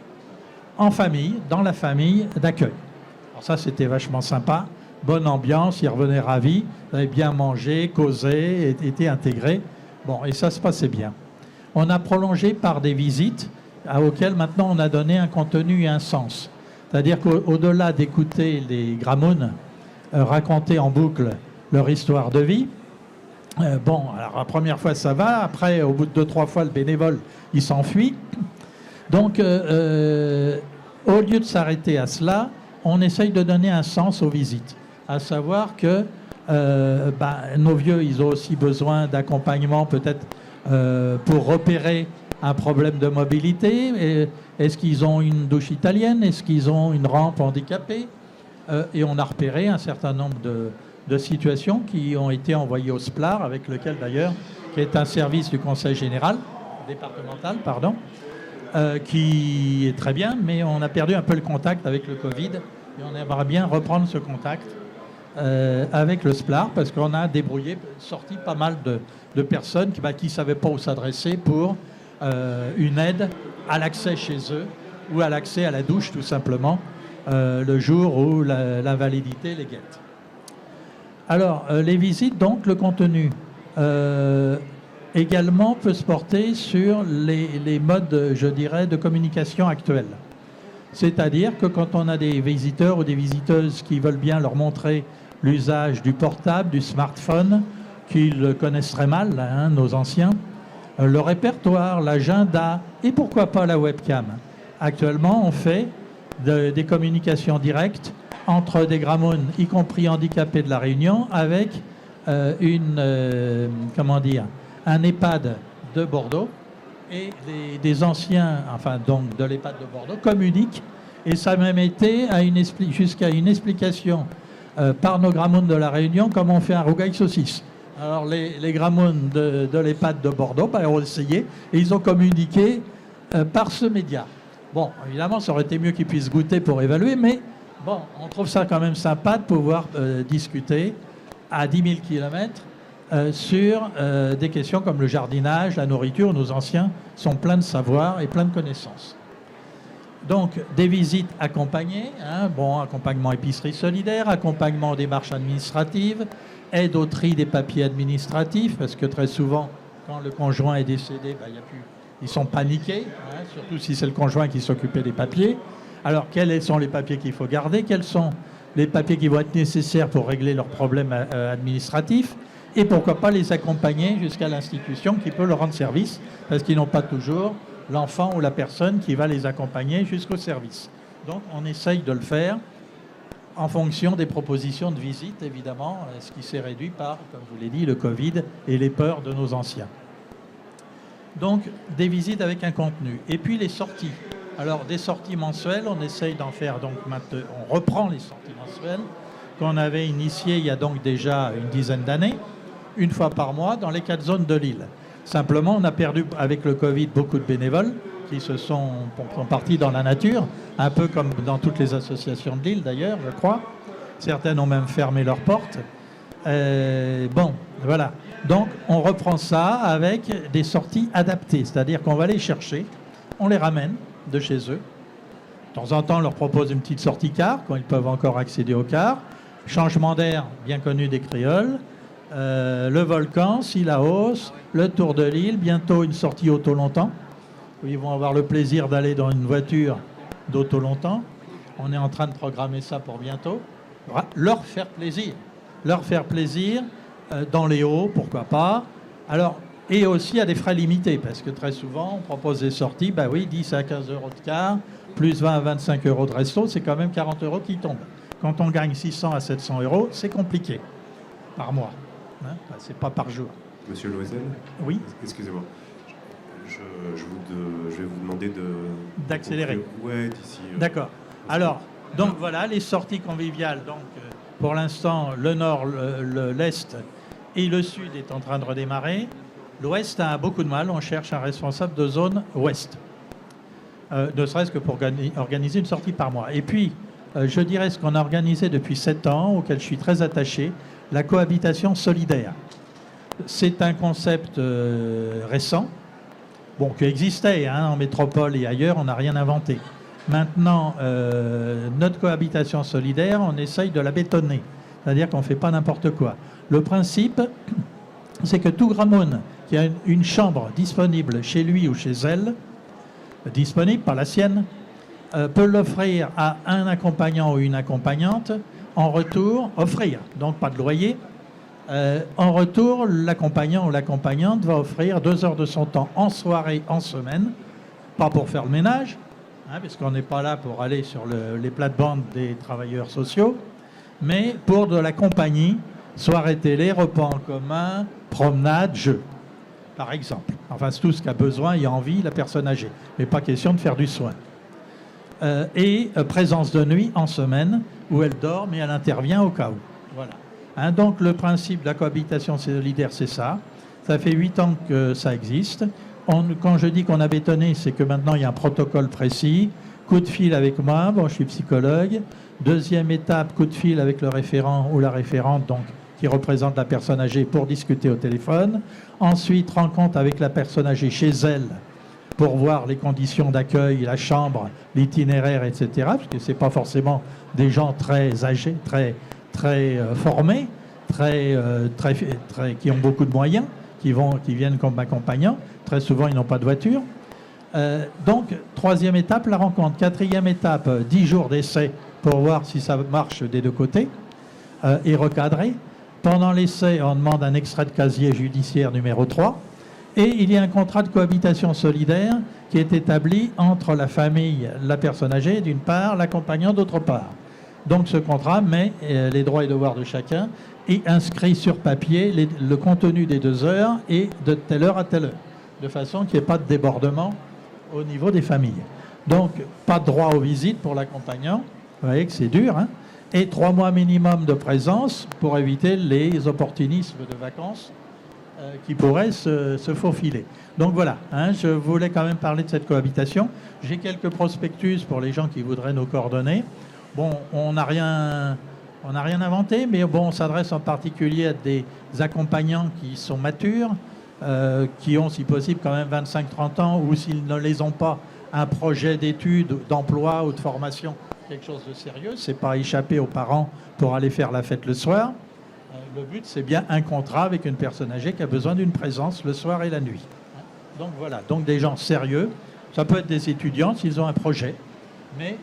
en famille, dans la famille d'accueil. Alors ça, c'était vachement sympa, bonne ambiance, ils revenaient ravis, ils avaient bien mangé, causé, étaient intégrés. Bon, et ça se passait bien. On a prolongé par des visites auxquelles maintenant on a donné un contenu et un sens. C'est-à-dire qu'au-delà d'écouter les grammones raconter en boucle leur histoire de vie, bon, alors la première fois ça va, après au bout de 2-3 fois le bénévole il s'enfuit. Donc au lieu de s'arrêter à cela, on essaye de donner un sens aux visites, à savoir que nos vieux ils ont aussi besoin d'accompagnement peut-être pour repérer un problème de mobilité. Est-ce qu'ils ont une douche italienne? Est-ce qu'ils ont une rampe handicapée? Et on a repéré un certain nombre de situations qui ont été envoyées au SPLAR, avec lequel d'ailleurs, qui est un service du Conseil général, départemental, pardon, qui est très bien, mais on a perdu un peu le contact avec le Covid, et on aimerait bien reprendre ce contact avec le SPLAR, parce qu'on a sorti pas mal de personnes qui ne savaient pas où s'adresser pour une aide à l'accès chez eux ou à l'accès à la douche tout simplement le jour où l'invalidité les guette. Alors les visites, donc le contenu également peut se porter sur les modes, je dirais, de communication actuels. C'est-à-dire que quand on a des visiteurs ou des visiteuses qui veulent bien leur montrer l'usage du portable, du smartphone, qu'ils connaissent très mal, hein, nos anciens, le répertoire, l'agenda et pourquoi pas la webcam. Actuellement, on fait des communications directes entre des grammones, y compris handicapés de la Réunion, avec un EHPAD de Bordeaux, et des anciens, enfin donc de l'EHPAD de Bordeaux, communiquent, et ça a même été jusqu'à une explication par nos grammones de la Réunion comment on fait un rougail saucisse. Alors les grammones de l'EHPAD de Bordeaux ont essayé et ils ont communiqué par ce média. Bon, évidemment, ça aurait été mieux qu'ils puissent goûter pour évaluer, mais bon, on trouve ça quand même sympa de pouvoir discuter à 10 000 km sur des questions comme le jardinage, la nourriture. Nos anciens sont pleins de savoir et pleins de connaissances. Donc, des visites accompagnées, hein, accompagnement épicerie solidaire, accompagnement aux démarches administratives, aide au tri des papiers administratifs, parce que très souvent, quand le conjoint est décédé, ils sont paniqués, hein, surtout si c'est le conjoint qui s'occupait des papiers. Alors, quels sont les papiers qu'il faut garder? Quels sont les papiers qui vont être nécessaires pour régler leurs problèmes administratifs? Et pourquoi pas les accompagner jusqu'à l'institution qui peut leur rendre service, parce qu'ils n'ont pas toujours l'enfant ou la personne qui va les accompagner jusqu'au service. Donc, on essaye de le faire en fonction des propositions de visite, évidemment, ce qui s'est réduit par, comme je vous l'ai dit, le Covid et les peurs de nos anciens. Donc, des visites avec un contenu. Et puis, les sorties. Alors, des sorties mensuelles, on essaye d'en faire, donc, on reprend les sorties mensuelles qu'on avait initiées il y a donc déjà une dizaine d'années, une fois par mois, dans les 4 zones de l'île. Simplement, on a perdu, avec le Covid, beaucoup de bénévoles qui sont partis dans la nature, un peu comme dans toutes les associations de l'île d'ailleurs, je crois. Certaines ont même fermé leurs portes. Voilà. Donc, on reprend ça avec des sorties adaptées, c'est-à-dire qu'on va les chercher, on les ramène de chez eux. De temps en temps, on leur propose une petite sortie car, quand ils peuvent encore accéder au car. Changement d'air, bien connu des créoles. Le volcan, Sillaos, le tour de l'île, bientôt une sortie auto longtemps, où ils vont avoir le plaisir d'aller dans une voiture d'auto longtemps. On est en train de programmer ça pour bientôt. leur faire plaisir. Leur faire plaisir dans les hauts, pourquoi pas. Alors, et aussi à des frais limités, parce que très souvent, on propose des sorties, 10 à 15 euros de car, plus 20 à 25 euros de resto, c'est quand même 40 euros qui tombent. Quand on gagne 600 à 700 euros, c'est compliqué par mois. Hein, c'est pas par jour. Monsieur Loisel ? Oui. Excusez-moi. Je vais vous demander d'accélérer. Ouais, d'ici. D'accord. Alors, donc voilà, les sorties conviviales. Donc, pour l'instant, le nord, l'est et le sud est en train de redémarrer. L'ouest a beaucoup de mal. On cherche un responsable de zone ouest. Ne serait-ce que pour organiser une sortie par mois. Et puis, je dirais ce qu'on a organisé depuis 7 ans, auquel je suis très attaché, la cohabitation solidaire. C'est un concept récent, qui existait en métropole et ailleurs, on n'a rien inventé. Maintenant, notre cohabitation solidaire, on essaye de la bétonner, c'est-à-dire qu'on ne fait pas n'importe quoi. Le principe, c'est que tout Gramoun qui a une chambre disponible chez lui ou chez elle, disponible, pas la sienne, peut l'offrir à un accompagnant ou une accompagnante, en retour, offrir, donc pas de loyer. En retour, l'accompagnant ou l'accompagnante va offrir 2 heures de son temps en soirée, en semaine, pas pour faire le ménage, parce qu'on n'est pas là pour aller sur les plates-bandes des travailleurs sociaux, mais pour de la compagnie, soirée télé, repas en commun, promenade, jeux, par exemple. Enfin, c'est tout ce qu'a besoin et envie la personne âgée, mais pas question de faire du soin. Et présence de nuit en semaine, où elle dort, mais elle intervient au cas où. Voilà. Donc le principe de la cohabitation solidaire, c'est ça. Ça fait 8 ans que ça existe. Quand je dis qu'on a bétonné, c'est que maintenant il y a un protocole précis. Coup de fil avec moi, je suis psychologue. Deuxième étape, coup de fil avec le référent ou la référente, donc qui représente la personne âgée, pour discuter au téléphone. Ensuite, rencontre avec la personne âgée chez elle pour voir les conditions d'accueil, la chambre, l'itinéraire, etc. Parce que ce n'est pas forcément des gens très âgés, très formés, qui ont beaucoup de moyens, qui viennent comme accompagnants. Très souvent, ils n'ont pas de voiture. Donc, 3e étape, la rencontre. 4e étape, 10 jours d'essai pour voir si ça marche des 2 côtés et recadrer. Pendant l'essai, on demande un extrait de casier judiciaire numéro 3. Et il y a un contrat de cohabitation solidaire qui est établi entre la famille, la personne âgée, d'une part, l'accompagnant, d'autre part. Donc ce contrat met les droits et devoirs de chacun et inscrit sur papier le contenu des 2 heures et de telle heure à telle heure, de façon qu'il n'y ait pas de débordement au niveau des familles. Donc pas de droit aux visites pour l'accompagnant, vous voyez que c'est dur, et 3 mois minimum de présence pour éviter les opportunismes de vacances qui pourraient se faufiler. Donc voilà, je voulais quand même parler de cette cohabitation. J'ai quelques prospectus pour les gens qui voudraient nos coordonnées. Bon, on n'a rien inventé, mais on s'adresse en particulier à des accompagnants qui sont matures, qui ont, si possible, quand même 25-30 ans, ou s'ils ne les ont pas, un projet d'études, d'emploi ou de formation, quelque chose de sérieux. C'est pas échapper aux parents pour aller faire la fête le soir. Le but, c'est bien un contrat avec une personne âgée qui a besoin d'une présence le soir et la nuit. Donc voilà, donc des gens sérieux. Ça peut être des étudiants s'ils ont un projet. Mais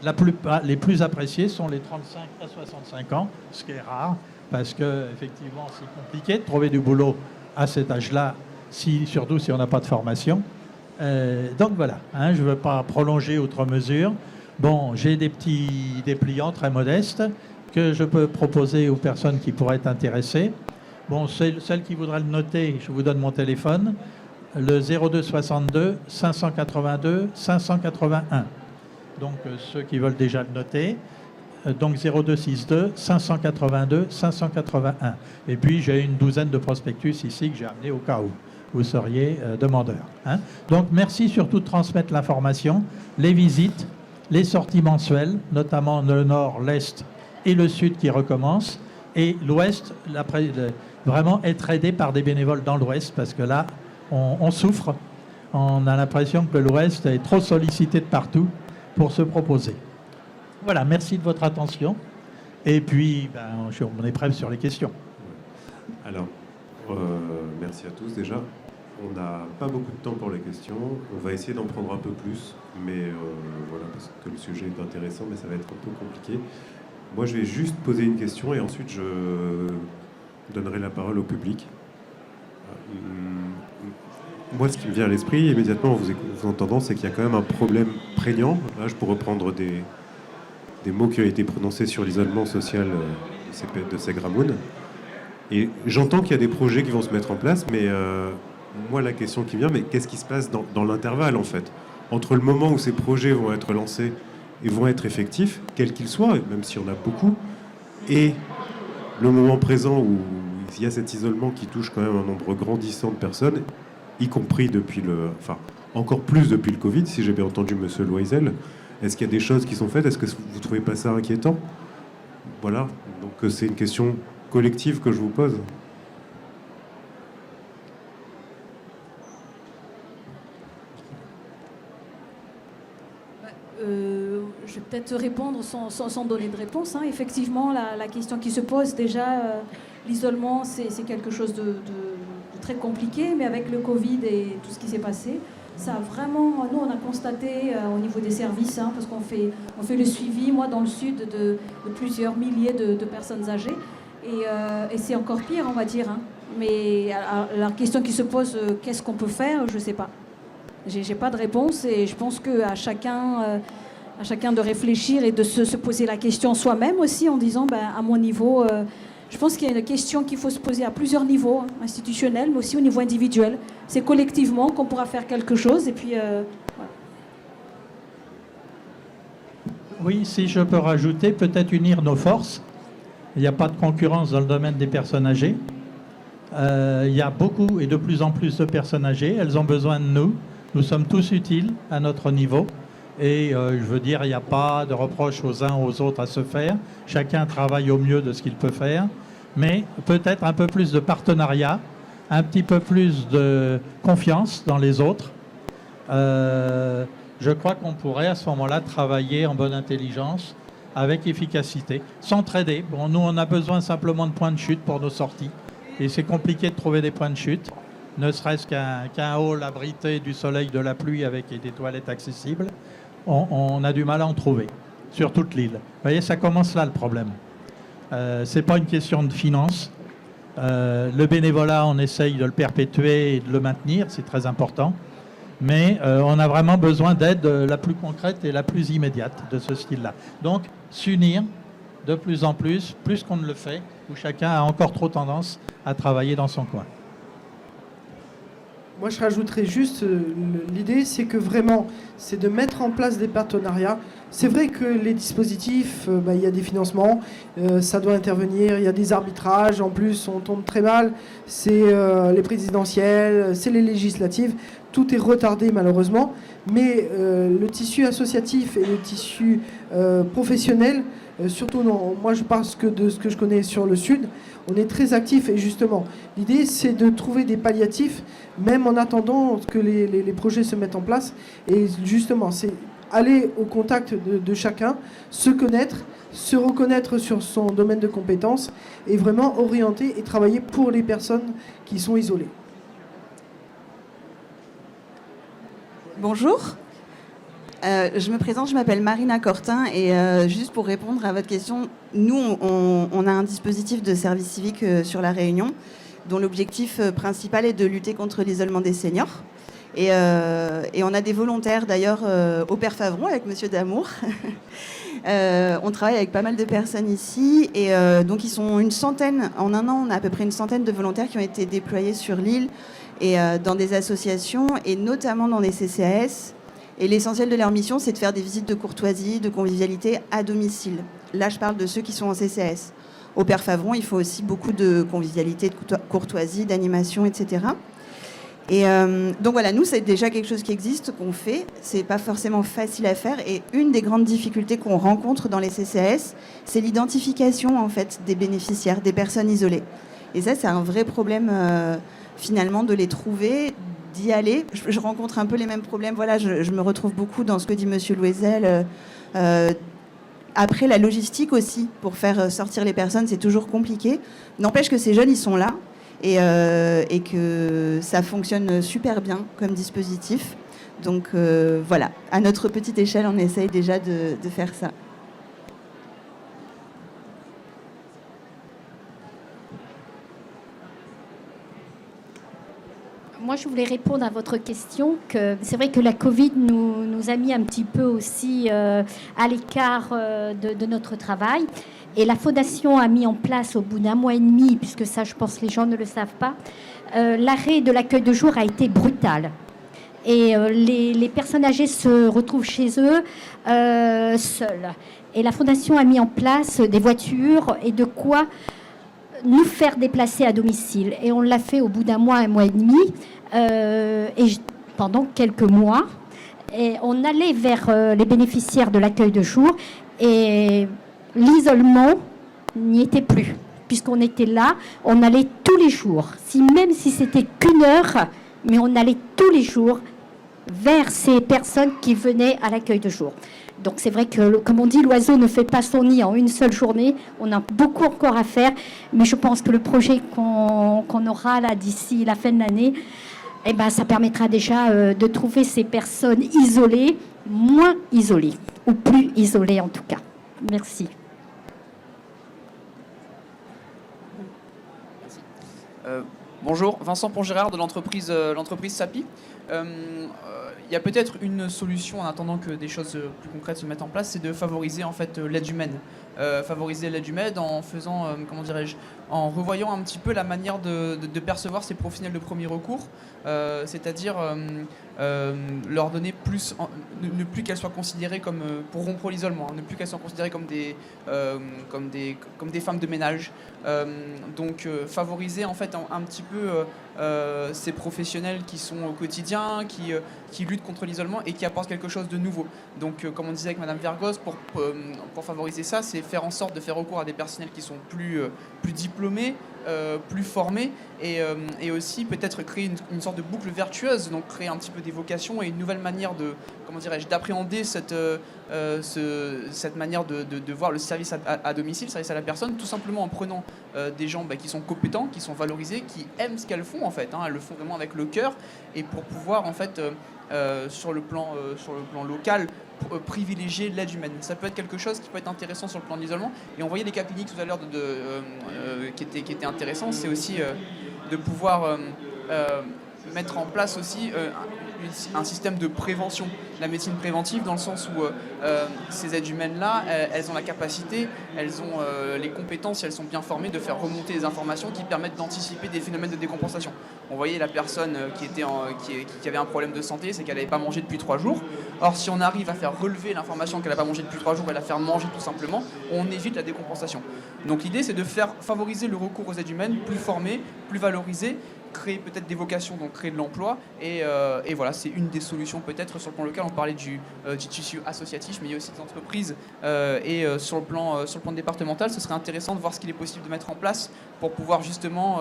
les plus appréciés sont les 35 à 65 ans, ce qui est rare, parce qu'effectivement, c'est compliqué de trouver du boulot à cet âge-là, surtout si on n'a pas de formation. Donc voilà, je ne veux pas prolonger outre mesure. Bon, j'ai des petits dépliants très modestes que je peux proposer aux personnes qui pourraient être intéressées. Bon, celles qui voudraient le noter, je vous donne mon téléphone, le 02 62 582 581. Donc ceux qui veulent déjà le noter, donc 0262 582 581. Et puis j'ai une douzaine de prospectus ici que j'ai amenés au cas où vous seriez demandeur. Donc merci surtout de transmettre l'information, les visites, les sorties mensuelles, notamment le nord, l'est et le sud qui recommencent, et l'ouest, vraiment être aidé par des bénévoles dans l'ouest, parce que là, on souffre. On a l'impression que l'ouest est trop sollicité de partout pour se proposer. Voilà, merci de votre attention. Et puis, on est prêt sur les questions. Alors, merci à tous déjà. On n'a pas beaucoup de temps pour les questions. On va essayer d'en prendre un peu plus. Mais voilà, parce que le sujet est intéressant, mais ça va être un peu compliqué. Moi, je vais juste poser une question et ensuite je donnerai la parole au public. Moi, ce qui me vient à l'esprit immédiatement en vous entendant, c'est qu'il y a quand même un problème prégnant. Là, je pourrais reprendre des mots qui ont été prononcés sur l'isolement social de ces Gramoun. Et j'entends qu'il y a des projets qui vont se mettre en place, mais moi, la question qui vient, mais qu'est-ce qui se passe dans l'intervalle, en fait, entre le moment où ces projets vont être lancés et vont être effectifs, quels qu'ils soient, même s'il y en a beaucoup, et le moment présent où il y a cet isolement qui touche quand même un nombre grandissant de personnes, y compris encore plus depuis le Covid, si j'ai bien entendu Monsieur Loisel. Est-ce qu'il y a des choses qui sont faites? Est-ce que vous ne trouvez pas ça inquiétant? Voilà, donc c'est une question collective que je vous pose. Je vais peut-être répondre sans donner de réponse. Hein. Effectivement, la question qui se pose déjà, l'isolement, c'est quelque chose de très compliqué, mais avec le Covid et tout ce qui s'est passé, ça a vraiment, nous on a constaté au niveau des services, hein, parce qu'on fait le suivi, moi dans le sud, de plusieurs milliers de personnes âgées, et c'est encore pire, on va dire. Hein. Mais la question qui se pose, qu'est-ce qu'on peut faire? Je ne sais pas. J'ai pas de réponse, et je pense qu'à chacun de réfléchir et de se poser la question soi-même aussi, en disant, à mon niveau, je pense qu'il y a une question qu'il faut se poser à plusieurs niveaux, hein, institutionnels, mais aussi au niveau individuel. C'est collectivement qu'on pourra faire quelque chose, et puis voilà. Oui, si je peux rajouter, peut-être unir nos forces. Il n'y a pas de concurrence dans le domaine des personnes âgées. Il y a beaucoup et de plus en plus de personnes âgées. Elles ont besoin de nous. Nous sommes tous utiles à notre niveau. Et je veux dire, il n'y a pas de reproche aux uns aux autres à se faire. Chacun travaille au mieux de ce qu'il peut faire. Mais peut-être un peu plus de partenariat, un petit peu plus de confiance dans les autres. Je crois qu'on pourrait à ce moment-là travailler en bonne intelligence, avec efficacité, s'entraider. Bon, nous, on a besoin simplement de points de chute pour nos sorties. Et c'est compliqué de trouver des points de chute, ne serait-ce qu'un hall abrité du soleil, de la pluie, avec des toilettes accessibles. On a du mal à en trouver, sur toute l'île. Vous voyez, ça commence là le problème. Ce n'est pas une question de finance. Le bénévolat, on essaye de le perpétuer et de le maintenir, c'est très important. Mais on a vraiment besoin d'aide la plus concrète et la plus immédiate de ce style-là. Donc, s'unir de plus en plus qu'on ne le fait, où chacun a encore trop tendance à travailler dans son coin. Moi, je rajouterais juste, l'idée, c'est que vraiment, c'est de mettre en place des partenariats. C'est vrai que les dispositifs, il y a des financements, ça doit intervenir, il y a des arbitrages, en plus, on tombe très mal. C'est les présidentielles, c'est les législatives, tout est retardé malheureusement. Mais le tissu associatif et le tissu professionnel, surtout, moi je parle de ce que je connais sur le Sud, on est très actifs et justement, l'idée c'est de trouver des palliatifs, même en attendant que les projets se mettent en place. Et justement, c'est aller au contact de chacun, se connaître, se reconnaître sur son domaine de compétences et vraiment orienter et travailler pour les personnes qui sont isolées. Bonjour. Je me présente, je m'appelle Marina Cortin et juste pour répondre à votre question, nous on a un dispositif de service civique sur La Réunion dont l'objectif principal est de lutter contre l'isolement des seniors. Et on a des volontaires d'ailleurs au Père Favron avec Monsieur Damour. On travaille avec pas mal de personnes ici et donc ils sont une centaine, en un an on a à peu près une centaine de volontaires qui ont été déployés sur l'île et dans des associations et notamment dans des CCAS. Et l'essentiel de leur mission, c'est de faire des visites de courtoisie, de convivialité à domicile. Là, je parle de ceux qui sont en CCAS. Au Père Favron, il faut aussi beaucoup de convivialité, de courtoisie, d'animation, etc. Et donc voilà, nous, c'est déjà quelque chose qui existe, qu'on fait. C'est pas forcément facile à faire. Et une des grandes difficultés qu'on rencontre dans les CCAS, c'est l'identification, en fait, des bénéficiaires, des personnes isolées. Et ça, c'est un vrai problème, finalement, de les trouver, d'y aller. Je rencontre un peu les mêmes problèmes. Voilà, je me retrouve beaucoup dans ce que dit Monsieur Loisel. Après, la logistique aussi, pour faire sortir les personnes, c'est toujours compliqué. N'empêche que ces jeunes, ils sont là et que ça fonctionne super bien comme dispositif. Donc voilà, à notre petite échelle, on essaye déjà de faire ça. Moi, je voulais répondre à votre question. Que c'est vrai que la Covid nous a mis un petit peu aussi à l'écart de notre travail. Et la Fondation a mis en place au bout d'1 mois et demi, puisque ça, je pense que les gens ne le savent pas, l'arrêt de l'accueil de jour a été brutal. Et les personnes âgées se retrouvent chez eux seules. Et la Fondation a mis en place des voitures et de quoi nous faire déplacer à domicile. Et on l'a fait au bout d'1 mois, 1 mois et demi, pendant quelques mois. Et on allait vers les bénéficiaires de l'accueil de jour. Et l'isolement n'y était plus. Puisqu'on était là, on allait tous les jours. Même si c'était qu'1 heure, mais on allait tous les jours vers ces personnes qui venaient à l'accueil de jour. Donc c'est vrai que, comme on dit, l'oiseau ne fait pas son nid en une seule journée. On a beaucoup encore à faire, mais je pense que le projet qu'on aura là d'ici la fin de l'année, eh ben, ça permettra déjà de trouver ces personnes isolées, moins isolées, ou plus isolées en tout cas. Merci. Bonjour, Vincent Pongérard de l'entreprise SAPI. Il y a peut-être une solution en attendant que des choses plus concrètes se mettent en place, c'est de favoriser en fait l'aide humaine. Favoriser l'aide humaine en faisant, comment dirais-je, en revoyant un petit peu la manière de percevoir ces professionnels de premier recours, c'est-à-dire leur donner plus, ne plus qu'elles soient considérées comme, pour rompre l'isolement, ne plus qu'elles soient considérées comme des femmes de ménage. Donc favoriser en fait un petit peu ces professionnels qui sont au quotidien, qui luttent contre l'isolement et qui apportent quelque chose de nouveau. Donc comme on disait avec Madame Vergos, pour favoriser ça, c'est faire en sorte de faire recours à des personnels qui sont plus diplômés, plus formés et aussi peut-être créer une sorte de boucle vertueuse, donc créer un petit peu des vocations et une nouvelle manière de, comment dirais-je, d'appréhender cette manière de voir le service à domicile, le service à la personne, tout simplement en prenant des gens qui sont compétents, qui sont valorisés, qui aiment ce qu'elles font en fait, elles le font vraiment avec le cœur et pour pouvoir en fait sur le plan local privilégier l'aide humaine. Ça peut être quelque chose qui peut être intéressant sur le plan de l'isolement. Et on voyait les cas cliniques tout à l'heure qui étaient intéressants. C'est aussi de pouvoir mettre en place aussi un système de prévention, la médecine préventive, dans le sens où ces aides humaines-là, elles ont la capacité, elles ont les compétences, elles sont bien formées, de faire remonter des informations qui permettent d'anticiper des phénomènes de décompensation. On voyait la personne qui avait un problème de santé, c'est qu'elle n'avait pas mangé depuis 3 jours. Or, si on arrive à faire relever l'information qu'elle n'a pas mangé depuis 3 jours et la faire manger tout simplement, on évite la décompensation. Donc l'idée, c'est de faire favoriser le recours aux aides humaines, plus formées, plus valorisées, créer peut-être des vocations, donc créer de l'emploi. Et voilà, c'est une des solutions peut-être sur le plan local. On parlait du tissu associatif, mais il y a aussi des entreprises. Sur le plan départemental, ce serait intéressant de voir ce qu'il est possible de mettre en place pour pouvoir justement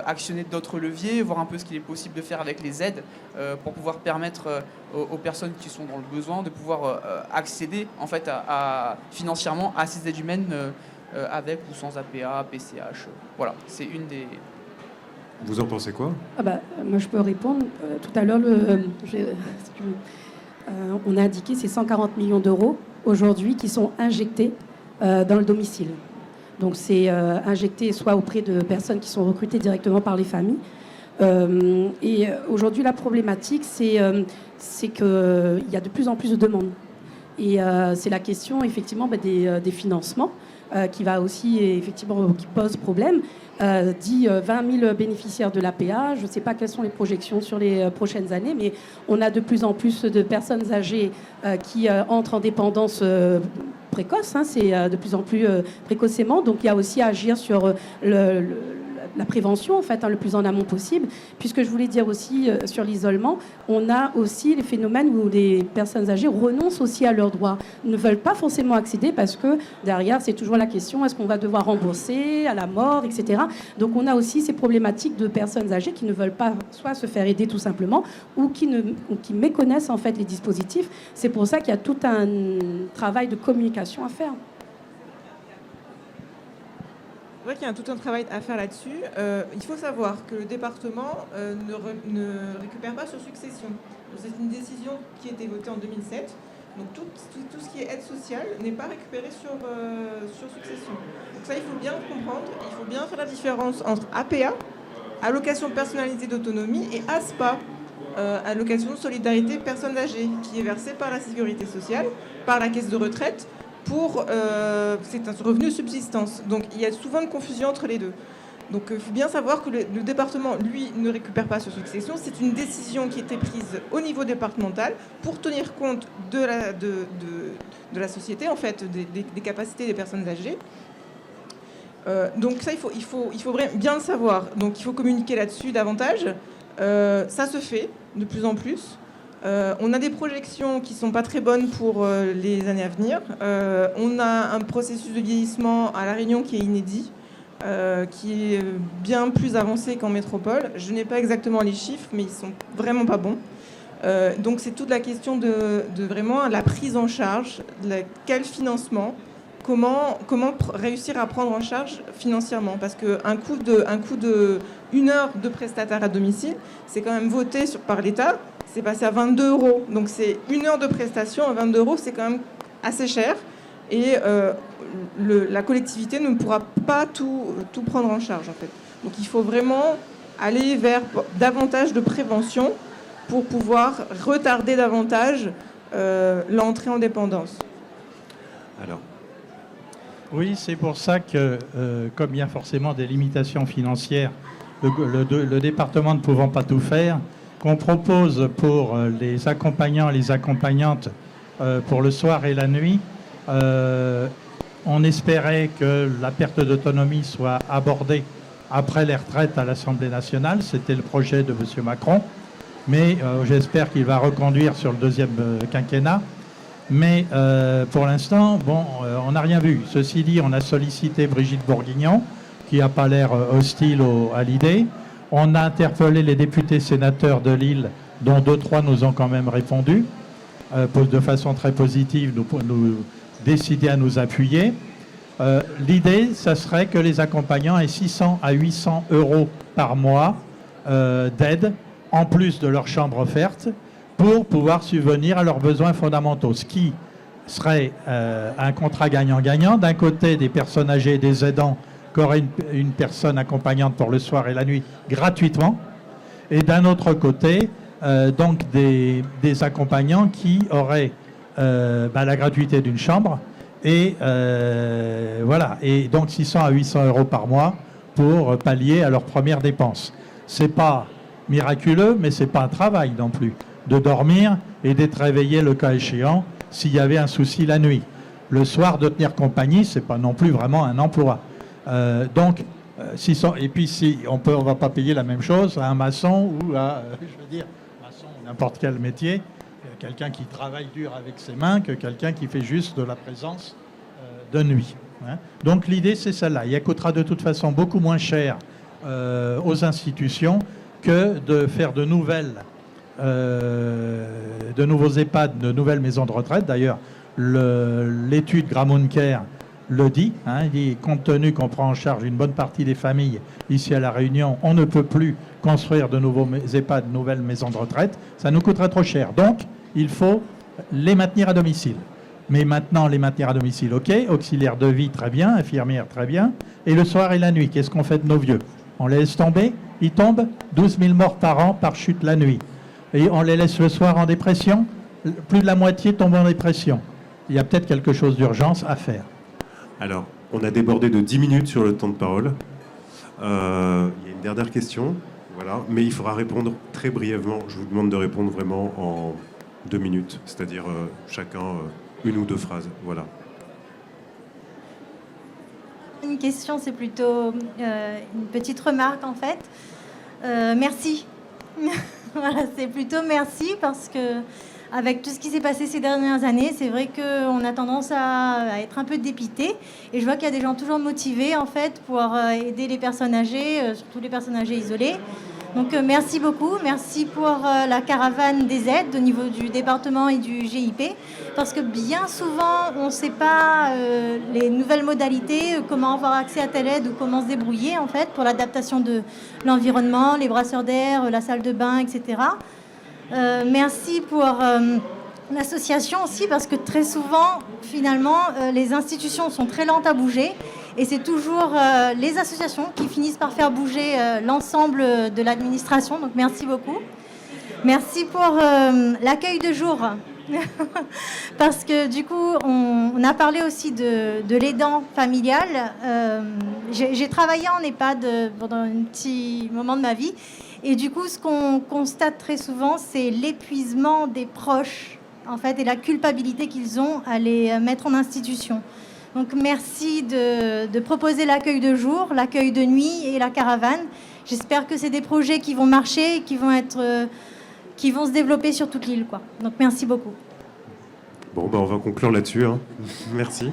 actionner d'autres leviers, voir un peu ce qu'il est possible de faire avec les aides pour pouvoir permettre aux personnes qui sont dans le besoin de pouvoir accéder en fait financièrement à ces aides humaines avec ou sans APA, PCH. Voilà, c'est une des... Vous en pensez quoi? Moi, je peux répondre. Tout à l'heure, on a indiqué ces 140 millions d'euros aujourd'hui qui sont injectés dans le domicile. Donc, c'est injecté soit auprès de personnes qui sont recrutées directement par les familles. Et aujourd'hui, la problématique, c'est qu'il y a de plus en plus de demandes. Et c'est la question, effectivement, des financements qui va aussi, effectivement, qui pose problème. 20 000 bénéficiaires de l'APA. Je ne sais pas quelles sont les projections sur les prochaines années, mais on a de plus en plus de personnes âgées qui entrent en dépendance précoce. C'est de plus en plus précocement. Donc il y a aussi à agir sur la prévention, en fait, le plus en amont possible. Puisque je voulais dire aussi sur l'isolement, on a aussi les phénomènes où les personnes âgées renoncent aussi à leurs droits, ne veulent pas forcément accéder parce que derrière, c'est toujours la question, est-ce qu'on va devoir rembourser à la mort, etc. Donc on a aussi ces problématiques de personnes âgées qui ne veulent pas soit se faire aider tout simplement ou qui méconnaissent en fait les dispositifs. C'est pour ça qu'il y a tout un travail de communication à faire. C'est vrai qu'il y a tout un travail à faire là-dessus. Il faut savoir que le département ne récupère pas sur succession. C'est une décision qui a été votée en 2007. Donc tout ce qui est aide sociale n'est pas récupéré sur succession. Donc ça, il faut bien comprendre. Il faut bien faire la différence entre APA allocation personnalisée d'autonomie, et ASPA, allocation de solidarité personnes âgées, qui est versée par la sécurité sociale, par la caisse de retraite, c'est un revenu subsistance. Donc il y a souvent une confusion entre les deux. Donc il faut bien savoir que le département, lui, ne récupère pas sur succession. C'est une décision qui a été prise au niveau départemental pour tenir compte de la société, en fait, des capacités des personnes âgées. Donc ça, il faut bien le savoir. Donc il faut communiquer là-dessus davantage. Ça se fait de plus en plus. On a des projections qui ne sont pas très bonnes pour les années à venir. On a un processus de vieillissement à La Réunion qui est inédit, qui est bien plus avancé qu'en métropole. Je n'ai pas exactement les chiffres, mais ils ne sont vraiment pas bons. Donc c'est toute la question de vraiment la prise en charge, quel financement, comment réussir à prendre en charge financièrement. Parce qu'un coût de 1 heure de prestataire à domicile, c'est quand même voté par l'État. C'est passé à 22 €. Donc c'est 1 heure de prestation à 22 €, c'est quand même assez cher. Et la collectivité ne pourra pas tout prendre en charge, en fait. Donc il faut vraiment aller vers davantage de prévention pour pouvoir retarder davantage l'entrée en dépendance. Alors, oui, c'est pour ça que, comme il y a forcément des limitations financières, le département ne pouvant pas tout faire, qu'on propose pour les accompagnants et les accompagnantes pour le soir et la nuit, on espérait que la perte d'autonomie soit abordée après les retraites à l'Assemblée nationale. C'était le projet de M. Macron, mais j'espère qu'il va reconduire sur le deuxième quinquennat. Mais pour l'instant, on n'a rien vu. Ceci dit, on a sollicité Brigitte Bourguignon, qui n'a pas l'air hostile à l'idée. On a interpellé les députés sénateurs de Lille, dont 2-3 nous ont quand même répondu, de façon très positive, nous décider à nous appuyer. L'idée, ça serait que les accompagnants aient 600 à 800 € par mois d'aide, en plus de leur chambre offerte, pour pouvoir subvenir à leurs besoins fondamentaux. Ce qui serait un contrat gagnant-gagnant. D'un côté, des personnes âgées et des aidants qui auraient une personne accompagnante pour le soir et la nuit gratuitement. Et d'un autre côté, donc des accompagnants qui auraient la gratuité d'une chambre. Et voilà. Et donc 600 à 800 € par mois pour pallier à leurs premières dépenses. C'est pas miraculeux, mais c'est pas un travail non plus de dormir et d'être réveillé le cas échéant s'il y avait un souci la nuit. Le soir, de tenir compagnie, c'est pas non plus vraiment un emploi. Donc 600, et puis si on va pas payer la même chose à un maçon ou à maçon ou n'importe quel métier, quelqu'un qui travaille dur avec ses mains que quelqu'un qui fait juste de la présence de nuit. Hein. Donc l'idée c'est celle-là. Il coûtera de toute façon beaucoup moins cher aux institutions que de faire de nouveaux EHPAD, de nouvelles maisons de retraite. D'ailleurs, l'étude Gramoun-Care le dit, il dit, compte tenu qu'on prend en charge une bonne partie des familles ici à La Réunion, on ne peut plus construire de nouveaux EHPAD, de nouvelles maisons de retraite, ça nous coûterait trop cher. Donc, il faut les maintenir à domicile. Mais maintenant, les maintenir à domicile, ok, auxiliaire de vie, très bien, infirmière, très bien, et le soir et la nuit, qu'est-ce qu'on fait de nos vieux? On les laisse tomber? Ils tombent 12 000 morts par an par chute la nuit. Et on les laisse le soir en dépression? Plus de la moitié tombe en dépression. Il y a peut-être quelque chose d'urgence à faire. Alors, on a débordé de 10 minutes sur le temps de parole. Il y a une dernière question, voilà, mais il faudra répondre très brièvement. Je vous demande de répondre vraiment en 2 minutes, c'est-à-dire chacun 1 ou 2 phrases. Voilà. Une question, c'est plutôt une petite remarque en fait. Merci. Voilà, c'est plutôt merci parce que avec tout ce qui s'est passé ces dernières années, c'est vrai qu'on a tendance à être un peu dépité. Et je vois qu'il y a des gens toujours motivés en fait pour aider les personnes âgées, surtout les personnes âgées isolées. Donc merci beaucoup, merci pour la caravane des aides au niveau du département et du GIP, parce que bien souvent on ne sait pas les nouvelles modalités, comment avoir accès à telle aide ou comment se débrouiller en fait pour l'adaptation de l'environnement, les brasseurs d'air, la salle de bain, etc. Merci pour l'association aussi, parce que très souvent, finalement, les institutions sont très lentes à bouger. Et c'est toujours les associations qui finissent par faire bouger l'ensemble de l'administration. Donc merci beaucoup. Merci pour l'accueil de jour. Parce que du coup, on a parlé aussi de l'aidant familial. J'ai travaillé en EHPAD pendant un petit moment de ma vie. Et du coup, ce qu'on constate très souvent, c'est l'épuisement des proches, en fait, et la culpabilité qu'ils ont à les mettre en institution. Donc merci de proposer l'accueil de jour, l'accueil de nuit et la caravane. J'espère que c'est des projets qui vont marcher et qui vont se développer sur toute l'île, quoi. Donc merci beaucoup. Bon, on va conclure là-dessus. Hein. Merci.